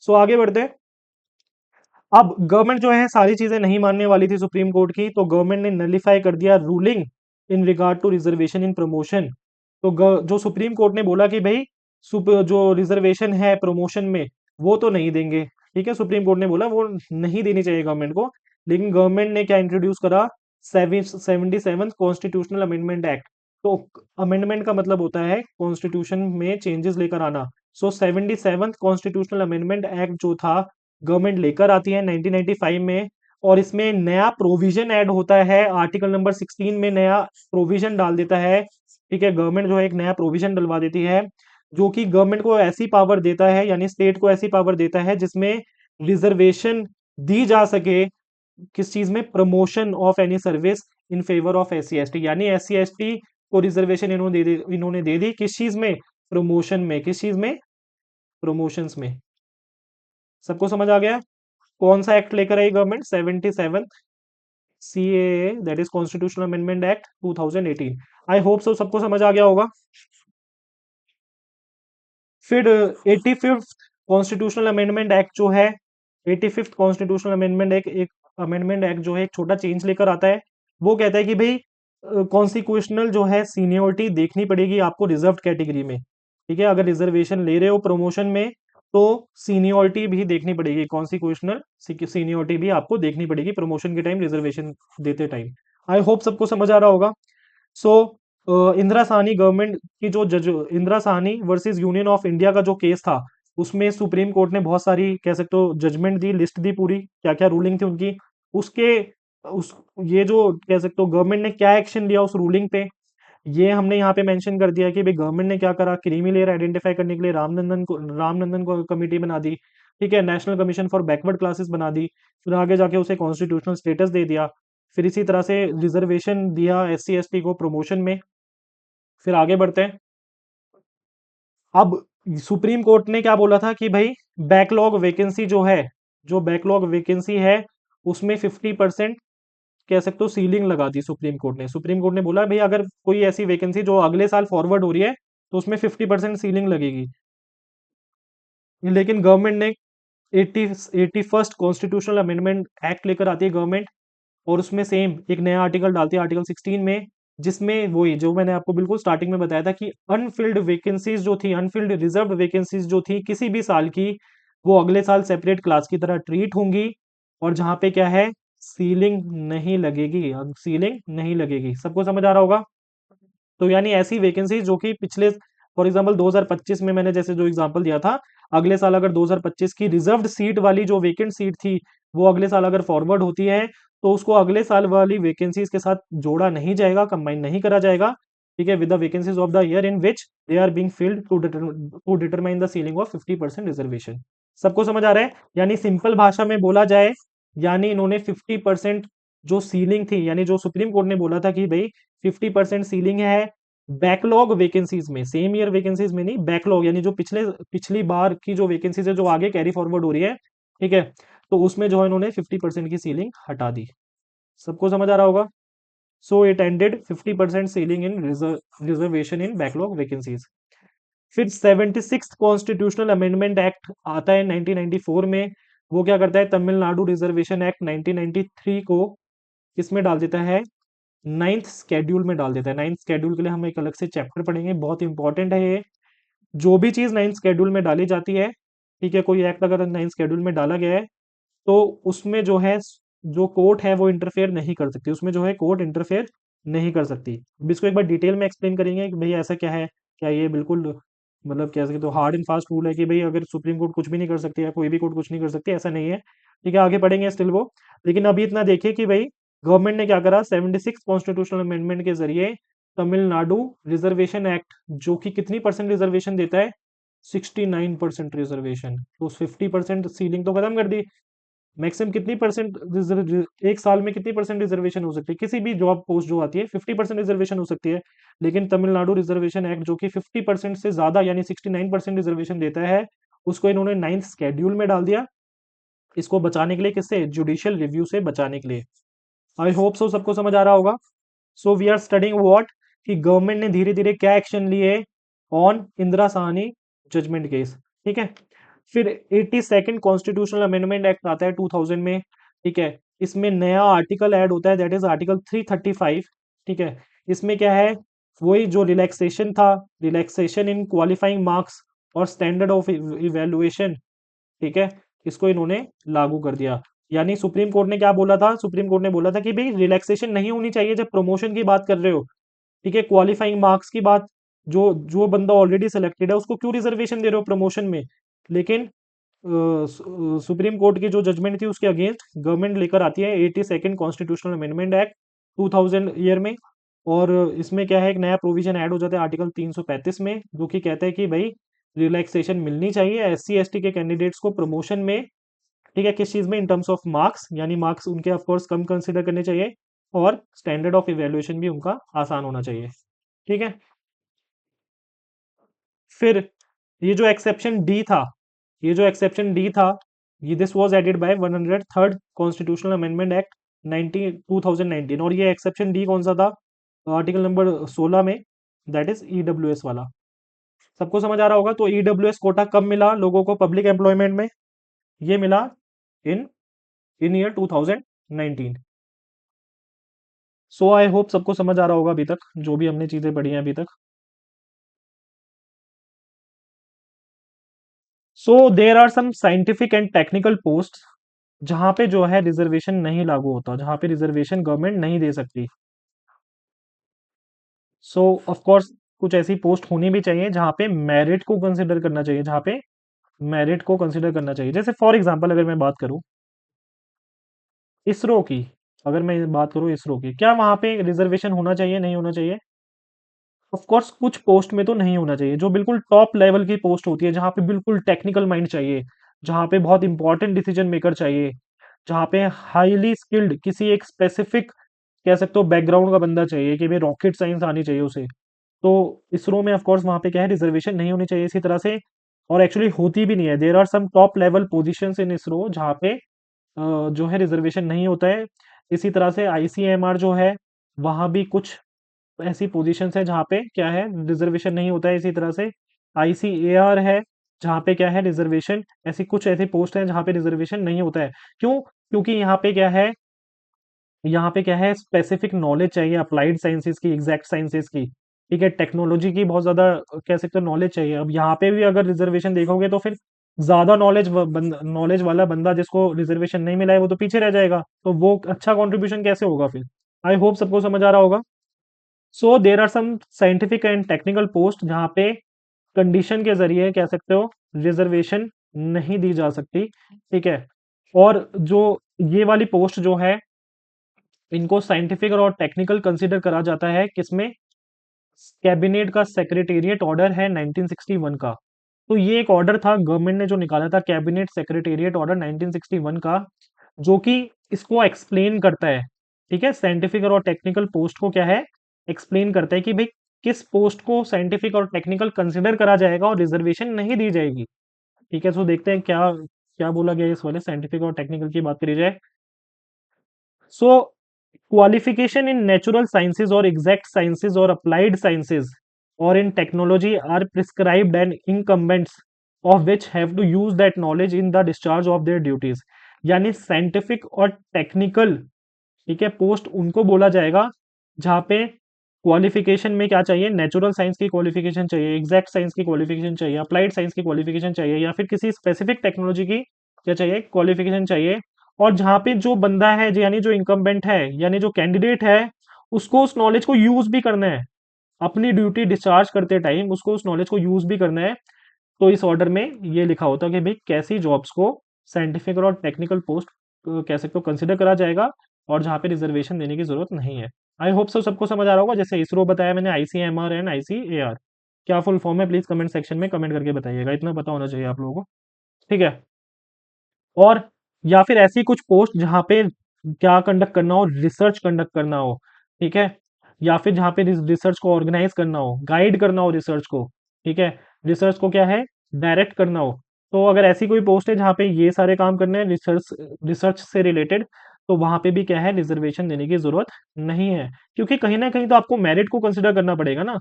सो आगे बढ़ते हैं। अब गवर्नमेंट जो है सारी चीजें नहीं मानने वाली थी सुप्रीम कोर्ट की, तो गवर्नमेंट ने नलिफाई कर दिया ruling in regard to reservation in promotion. तो जो सुप्रीम कोर्ट ने बोला कि भाई जो रिजर्वेशन है प्रमोशन में वो तो नहीं देंगे। ठीक है। सुप्रीम कोर्ट ने बोला वो नहीं देनी चाहिए गवर्नमेंट को, लेकिन गवर्नमेंट ने क्या इंट्रोड्यूस करा, 77 कॉन्स्टिट्यूशनल अमेंडमेंट एक्ट। तो अमेंडमेंट का मतलब होता है कॉन्स्टिट्यूशन में चेंजेस लेकर आना। सो 77 कॉन्स्टिट्यूशनल अमेंडमेंट एक्ट जो था गवर्नमेंट लेकर आती है 1995 में, और इसमें नया प्रोविजन ऐड होता है, आर्टिकल नंबर 16 में नया प्रोविजन डाल देता है। ठीक है। गवर्नमेंट जो है एक नया प्रोविजन डलवा देती है जो कि गवर्नमेंट को ऐसी पावर देता है, यानी स्टेट को ऐसी पावर देता है जिसमें रिजर्वेशन दी जा सके, किस चीज में, promotion of any service in favour of S C S T. यानी एस सी एस टी को रिजर्वेशन इन्होंने दे दी किस चीज में, प्रमोशन में। किस चीज में, प्रमोशंस में। सबको समझ आ गया। कौन सा एक्ट लेकर आई government, 77 CAA, that is constitutional amendment act 2018। I hope so सबको समझ आ गया होगा। फिर 85th कॉन्स्टिट्यूशनल अमेंडमेंट एक्ट जो है, 85th कॉन्स्टिट्यूशनल अमेंडमेंट एक अमेंडमेंट एक्ट जो है एक छोटा चेंज लेकर आता है। वो कहता है कि भाई कॉन्स्टिट्यूशनल जो है सीनियोरिटी देखनी पड़ेगी आपको रिजर्व कैटेगरी में। ठीक है। अगर रिजर्वेशन ले रहे हो प्रमोशन में तो सीनियोरिटी भी देखनी पड़ेगी, कॉन्स्टिट्यूशनल सीनियोरिटी भी आपको देखनी पड़ेगी प्रमोशन के टाइम, रिजर्वेशन देते टाइम। आई होप सबको समझ आ रहा होगा। सो इंदिरा साहनी गवर्नमेंट की जो जज, Indira Sahni versus union of India का जो केस था, उसमें सुप्रीम कोर्ट ने बहुत सारी कह सकते हो जजमेंट दी, लिस्ट दी पूरी, क्या-क्या रूलिंग थी उनकी। उसके उस ये जो कह सकते हो गवर्नमेंट ने क्या एक्शन लिया उस रूलिंग पे, ये हमने यहाँ पे मेंशन कर दिया कि भाई गवर्नमेंट ने क्या करा। क्रीमी लेयर आइडेंटिफाई करने के लिए रामनंदन को कमेटी बना दी। ठीक है, national commission for backward classes बना दी। फिर आगे जाके उसे कॉन्स्टिट्यूशनल स्टेटस दे दिया। फिर इसी तरह से रिजर्वेशन दिया एससी एसटी को प्रमोशन में। फिर आगे बढ़ते हैं। अब सुप्रीम कोर्ट ने क्या बोला था कि भाई बैकलॉग वैकेंसी जो है, जो बैकलॉग वैकेंसी है उसमें 50% कह सकते हो सीलिंग लगा दी सुप्रीम कोर्ट ने। सुप्रीम कोर्ट ने बोला भाई अगर कोई ऐसी वैकेंसी जो अगले साल फॉरवर्ड हो रही है तो उसमें 50% सीलिंग लगेगी। लेकिन गवर्नमेंट ने 81st कॉन्स्टिट्यूशनल अमेंडमेंट एक्ट लेकर आती है गवर्नमेंट, और उसमें सेम एक नया आर्टिकल डालती है आर्टिकल 16 में, जिसमें वही जो मैंने आपको बिल्कुल स्टार्टिंग में बताया था कि अनफिल्ड वैकेंसीज जो थी, अनफिल्ड रिजर्व वैकेंसीज जो थी किसी भी साल की, वो अगले साल सेपरेट क्लास की तरह ट्रीट होंगी। और जहां पे क्या है, सीलिंग नहीं लगेगी, अब सीलिंग नहीं लगेगी। सबको समझ आ रहा होगा। तो यानी ऐसी वैकेंसी जो कि पिछले फॉर एग्जांपल 2025 में मैंने जैसे जो एग्जांपल दिया था, अगले साल अगर 2025 की रिजर्व्ड सीट वाली जो वेकेंट सीट थी वो अगले साल अगर फॉरवर्ड होती है तो उसको अगले साल वाली वैकेंसीज के साथ जोड़ा नहीं जाएगा, कंबाइन नहीं करा जाएगा। ठीक है, with the vacancies of the year in which they are being filled to determine the ceiling of 50% reservation. सबको समझ आ रहा है। यानी सिंपल भाषा में बोला जाए, यानी इन्होंने 50% जो सीलिंग थी, यानी जो सुप्रीम कोर्ट ने बोला था कि भाई 50% सीलिंग है बैकलॉग वैकेंसीज में, सेम ईयर वैकेंसीज में नहीं, बैकलॉग यानी जो पिछली बार की जो वैकेंसीज है जो आगे कैरी फॉरवर्ड हो रही है। ठीक है, तो उसमें जो है इन्होंने 50% की सीलिंग हटा दी। सबको समझ आ रहा होगा। So it ended 50% ceiling in reservation in backlog vacancies. फिर 76th कॉन्स्टिट्यूशनल अमेंडमेंट एक्ट आता है 1994 में। वो क्या करता है, तमिलनाडु रिजर्वेशन एक्ट 1993 को किसमें डाल देता है, नाइन्थ स्केड्यूल में डाल देता है। नाइन्थ स्केड्यूल के लिए हम एक अलग से चैप्टर पढ़ेंगे, बहुत इंपॉर्टेंट है ये। जो भी चीज नाइन्थ स्केड्यूल में डाली जाती है, ठीक है, कोई एक्ट अगर नाइन्थ स्केड्यूल में डाला गया है तो उसमें जो है जो कोर्ट है वो इंटरफेयर नहीं कर सकती, उसमें जो है कोर्ट इंटरफेयर नहीं कर सकती। अब इसको एक बार डिटेल में एक्सप्लेन करेंगे कि भाई ऐसा क्या है, क्या ये बिल्कुल मतलब कह सकते तो हार्ड एंड फास्ट रूल है कि भाई अगर सुप्रीम कोर्ट कुछ भी नहीं कर सकती या कोई भी कोर्ट कुछ नहीं कर सकती, ऐसा नहीं है। ठीक है, आगे पढ़ेंगे स्टिल वो। लेकिन अभी इतना देखिए कि भाई गवर्नमेंट ने क्या करा, 76 कॉन्स्टिट्यूशनल अमेंडमेंट के जरिए तमिलनाडु रिजर्वेशन एक्ट जो कि कितनी परसेंट रिजर्वेशन देता है, 69% रिजर्वेशन, तो 50% सीलिंग तो खत्म कर दी। मैक्सिमम कितनी परसेंट एक साल में कितनी परसेंट रिजर्वेशन हो सकती है, किसी भी जॉब पोस्ट जो आती है 50% रिजर्वेशन हो सकती है। लेकिन तमिलनाडु रिजर्वेशन एक्ट जो कि 50% से ज्यादा यानी 69% रिजर्वेशन देता है, उसको इन्होंने नाइन्थ स्केड्यूल में डाल दिया। इसको बचाने के लिए, किससे, जुडिशियल रिव्यू से बचाने के लिए। आई होप सो सबको समझ आ रहा होगा। So we are studying what, कि गवर्नमेंट ने धीरे धीरे क्या एक्शन लिए on Indira Sahni judgement case. ठीक है, फिर 82nd कॉन्स्टिट्यूशनल अमेंडमेंट एक्ट आता है 2000 में। ठीक है, इसमें नया आर्टिकल ऐड होता है, दैट इज आर्टिकल 335। ठीक है, इसमें क्या है, वही जो रिलैक्सेशन था, रिलैक्सेशन इन क्वालिफाइंग मार्क्स और स्टैंडर्ड ऑफ इवेल्युएशन। ठीक है, इसको इन्होंने लागू कर दिया। यानी सुप्रीम कोर्ट ने क्या बोला था, सुप्रीम कोर्ट ने बोला था कि भाई रिलैक्सेशन नहीं होनी चाहिए जब प्रमोशन की बात कर रहे हो। ठीक है, क्वालिफाइंग मार्क्स की बात, जो जो बंदा ऑलरेडी सिलेक्टेड है उसको क्यों रिजर्वेशन दे रहे हो प्रमोशन में। लेकिन सुप्रीम कोर्ट की जो जजमेंट थी उसके अगेंस्ट गवर्नमेंट लेकर आती है 82nd constitutional amendment act 2000 year में। और इसमें क्या है, एक नया प्रोविजन ऐड हो जाता है आर्टिकल 335 में, जो कि कहता है कि भाई रिलैक्सेशन मिलनी चाहिए एससी एसटी के कैंडिडेट्स को प्रमोशन में। ठीक है, किस चीज में, इन टर्म्स ऑफ मार्क्स, यानी मार्क्स उनके ऑफकोर्स कम कंसिडर करने चाहिए, और स्टैंडर्ड ऑफ इवेल्युएशन भी उनका आसान होना चाहिए। ठीक है, फिर ये जो एक्सेप्शन डी था, ये जो एक्सेप्शन डी था, ये this was added by 103rd constitutional amendment act 2019। और ये एक्सेप्शन डी कौन सा था, आर्टिकल नंबर 16 में, दैट इज ईडब्ल्यूएस वाला। सबको समझ आ रहा होगा। तो ईडब्ल्यूएस कोटा कब मिला लोगों को पब्लिक एम्प्लॉयमेंट में, ये मिला इन इन ईयर 2019। सो आई होप सबको समझ आ रहा होगा अभी तक जो भी हमने चीजें पढ़ी हैं अभी तक। So there are some scientific and technical post जहां पे जो है रिजर्वेशन नहीं लागू होता, जहां पे रिजर्वेशन गवर्नमेंट नहीं दे सकती। सो ऑफ कोर्स कुछ ऐसी पोस्ट होनी भी चाहिए जहां पे मेरिट को कंसिडर करना चाहिए, जहां पे मेरिट को कंसिडर करना चाहिए। जैसे फॉर एग्जांपल अगर मैं बात करूं इसरो की, अगर मैं बात करूं इसरो की, क्या वहां पे रिजर्वेशन होना चाहिए, नहीं होना चाहिए? ऑफ कोर्स कुछ पोस्ट में तो नहीं होना चाहिए, जो बिल्कुल टॉप लेवल की पोस्ट होती है, जहाँ पे बिल्कुल टेक्निकल माइंड चाहिए, जहाँ पे बहुत इंपॉर्टेंट डिसीजन मेकर चाहिए, जहाँ पे हाईली स्किल्ड किसी एक स्पेसिफिक कह सकते हो बैकग्राउंड का बंदा चाहिए, कि भाई रॉकेट साइंस आनी चाहिए उसे। तो इसरो में ऑफ कोर्स वहाँ पे क्या है, रिजर्वेशन नहीं होनी चाहिए इसी तरह से। और एक्चुअली होती भी नहीं है। There are some top level positions in ISRO जहाँ पे जो है रिजर्वेशन नहीं होता है। इसी तरह से आईसीएमआर जो है, वहाँ भी कुछ ऐसी पोजीशंस है जहाँ पे क्या है, रिजर्वेशन नहीं होता है। इसी तरह से आईसीएआर है, जहाँ पे क्या है रिजर्वेशन, ऐसी कुछ ऐसी पोस्ट है जहाँ पे रिजर्वेशन नहीं होता है। क्यों? क्योंकि यहाँ पे क्या है, यहाँ पे क्या है, स्पेसिफिक नॉलेज चाहिए अप्लाइड साइंसेज की, एग्जैक्ट साइंसेज की, ठीक है, टेक्नोलॉजी की बहुत ज्यादा कह सकते हो नॉलेज चाहिए। अब यहाँ पे भी अगर रिजर्वेशन देखोगे तो फिर ज्यादा नॉलेज वाला बंदा जिसको रिजर्वेशन नहीं मिला है वो तो पीछे रह जाएगा, तो वो अच्छा कंट्रीब्यूशन कैसे होगा फिर? आई होप सबको समझ आ रहा होगा। So there are some scientific and technical post जहाँ पे कंडीशन के जरिए कह सकते हो रिजर्वेशन नहीं दी जा सकती, ठीक है। और जो ये वाली पोस्ट जो है, इनको साइंटिफिक और टेक्निकल कंसीडर करा जाता है किसमें? कैबिनेट का सेक्रेटेरिएट ऑर्डर है 1961 का। तो ये एक ऑर्डर था गवर्नमेंट ने जो निकाला था, कैबिनेट सेक्रेटेरिएट ऑर्डर 1961 का, जो कि इसको एक्सप्लेन करता है, ठीक है, साइंटिफिक और टेक्निकल पोस्ट को क्या है, एक्सप्लेन करता है कि भाई किस पोस्ट को साइंटिफिक और टेक्निकल कंसिडर करा जाएगा और रिजर्वेशन नहीं दी जाएगी। ठीक है, तो देखते हैं क्या क्या बोला गया है इस वाले साइंटिफिक और टेक्निकल की बात करी जाए। सो qualification in natural sciences or exact sciences or applied sciences or in technology are prescribed and incumbents of which have to use that knowledge in the discharge of their duties। यानी scientific और technical, ठीक है, post उनको बोला जाएगा जहाँ पे qualification में क्या चाहिए, नेचुरल साइंस की क्वालिफिकेशन चाहिए, एग्जैक्ट साइंस की क्वालिफिकेशन चाहिए, अप्लाइड साइंस की क्वालिफिकेशन चाहिए, या फिर किसी स्पेसिफिक टेक्नोलॉजी की क्या चाहिए, क्वालिफिकेशन चाहिए। और जहाँ पे जो बंदा है यानी जो इनकम्बेंट है यानी जो कैंडिडेट है, उसको उस नॉलेज को यूज भी करना है, अपनी ड्यूटी डिस्चार्ज करते टाइम उसको उस नॉलेज को यूज भी करना है। तो इस ऑर्डर में ये लिखा होता है कि भाई कैसी जॉब्स को साइंटिफिक और टेक्निकल पोस्ट कह सकते हो कंसिडर करा जाएगा, और जहाँ पे रिजर्वेशन देने की जरूरत नहीं है। आई होप सबको समझ आ रहा होगा। जैसे इसरो बताया मैंने, आईसीएमआर एंड आईसीएआर, क्या फुल फॉर्म है प्लीज कमेंट सेक्शन में कमेंट करके बताइएगा, इतना पता होना चाहिए आप लोगों को, ठीक है। और या फिर ऐसी कुछ पोस्ट जहाँ पे क्या कंडक्ट करना हो, रिसर्च कंडक्ट करना हो, ठीक है, या फिर जहाँ पे रिसर्च को ऑर्गेनाइज करना हो, गाइड करना हो रिसर्च को, ठीक है, रिसर्च को क्या है, डायरेक्ट करना हो। तो अगर ऐसी कोई पोस्ट है जहाँ पे ये सारे काम करने हैं रिसर्च रिसर्च से रिलेटेड, तो वहां पे भी क्या है, रिजर्वेशन देने की जरूरत नहीं है, क्योंकि कहीं ना कहीं तो आपको मेरिट को कंसिडर करना पड़ेगा ना।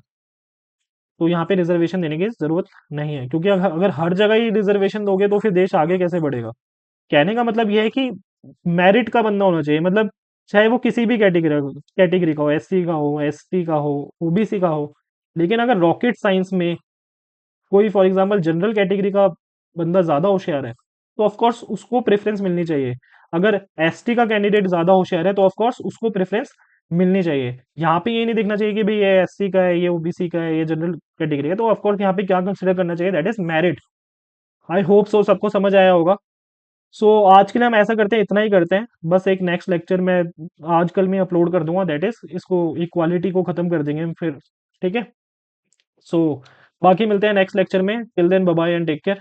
तो यहाँ पे रिजर्वेशन देने की जरूरत नहीं है, क्योंकि अगर हर जगह ही रिजर्वेशन दोगे तो फिर देश आगे कैसे बढ़ेगा। कहने का मतलब यह है कि मेरिट का बंदा होना चाहिए, मतलब चाहे वो किसी भी कैटेगरी का हो, एससी का हो, एसटी का हो, ओबीसी का हो। लेकिन अगर रॉकेट साइंस में कोई फॉर एग्जांपल जनरल कैटेगरी का बंदा ज्यादा होशियार है, तो ऑफ कोर्स उसको प्रेफरेंस मिलनी चाहिए। अगर एसटी का कैंडिडेट ज्यादा होशियार है तो ऑफ कोर्स उसको प्रेफरेंस मिलनी चाहिए। यहाँ पे ये नहीं देखना चाहिए कि भाई ये एससी का है, ये ओबीसी का है, ये जनरल कैटेगरी है। तो ऑफ कोर्स यहाँ पे क्या कंसिडर करना चाहिए, that is merit. I hope so सबको समझ आया होगा। सो आज के लिए हम ऐसा करते हैं, इतना ही करते हैं बस। एक नेक्स्ट लेक्चर में आजकल में अपलोड कर दूंगा, दैट इज इसको इक्वालिटी को खत्म कर देंगे हम फिर, ठीक है। सो बाकी मिलते हैं नेक्स्ट लेक्चर में। Till then bye bye and take care.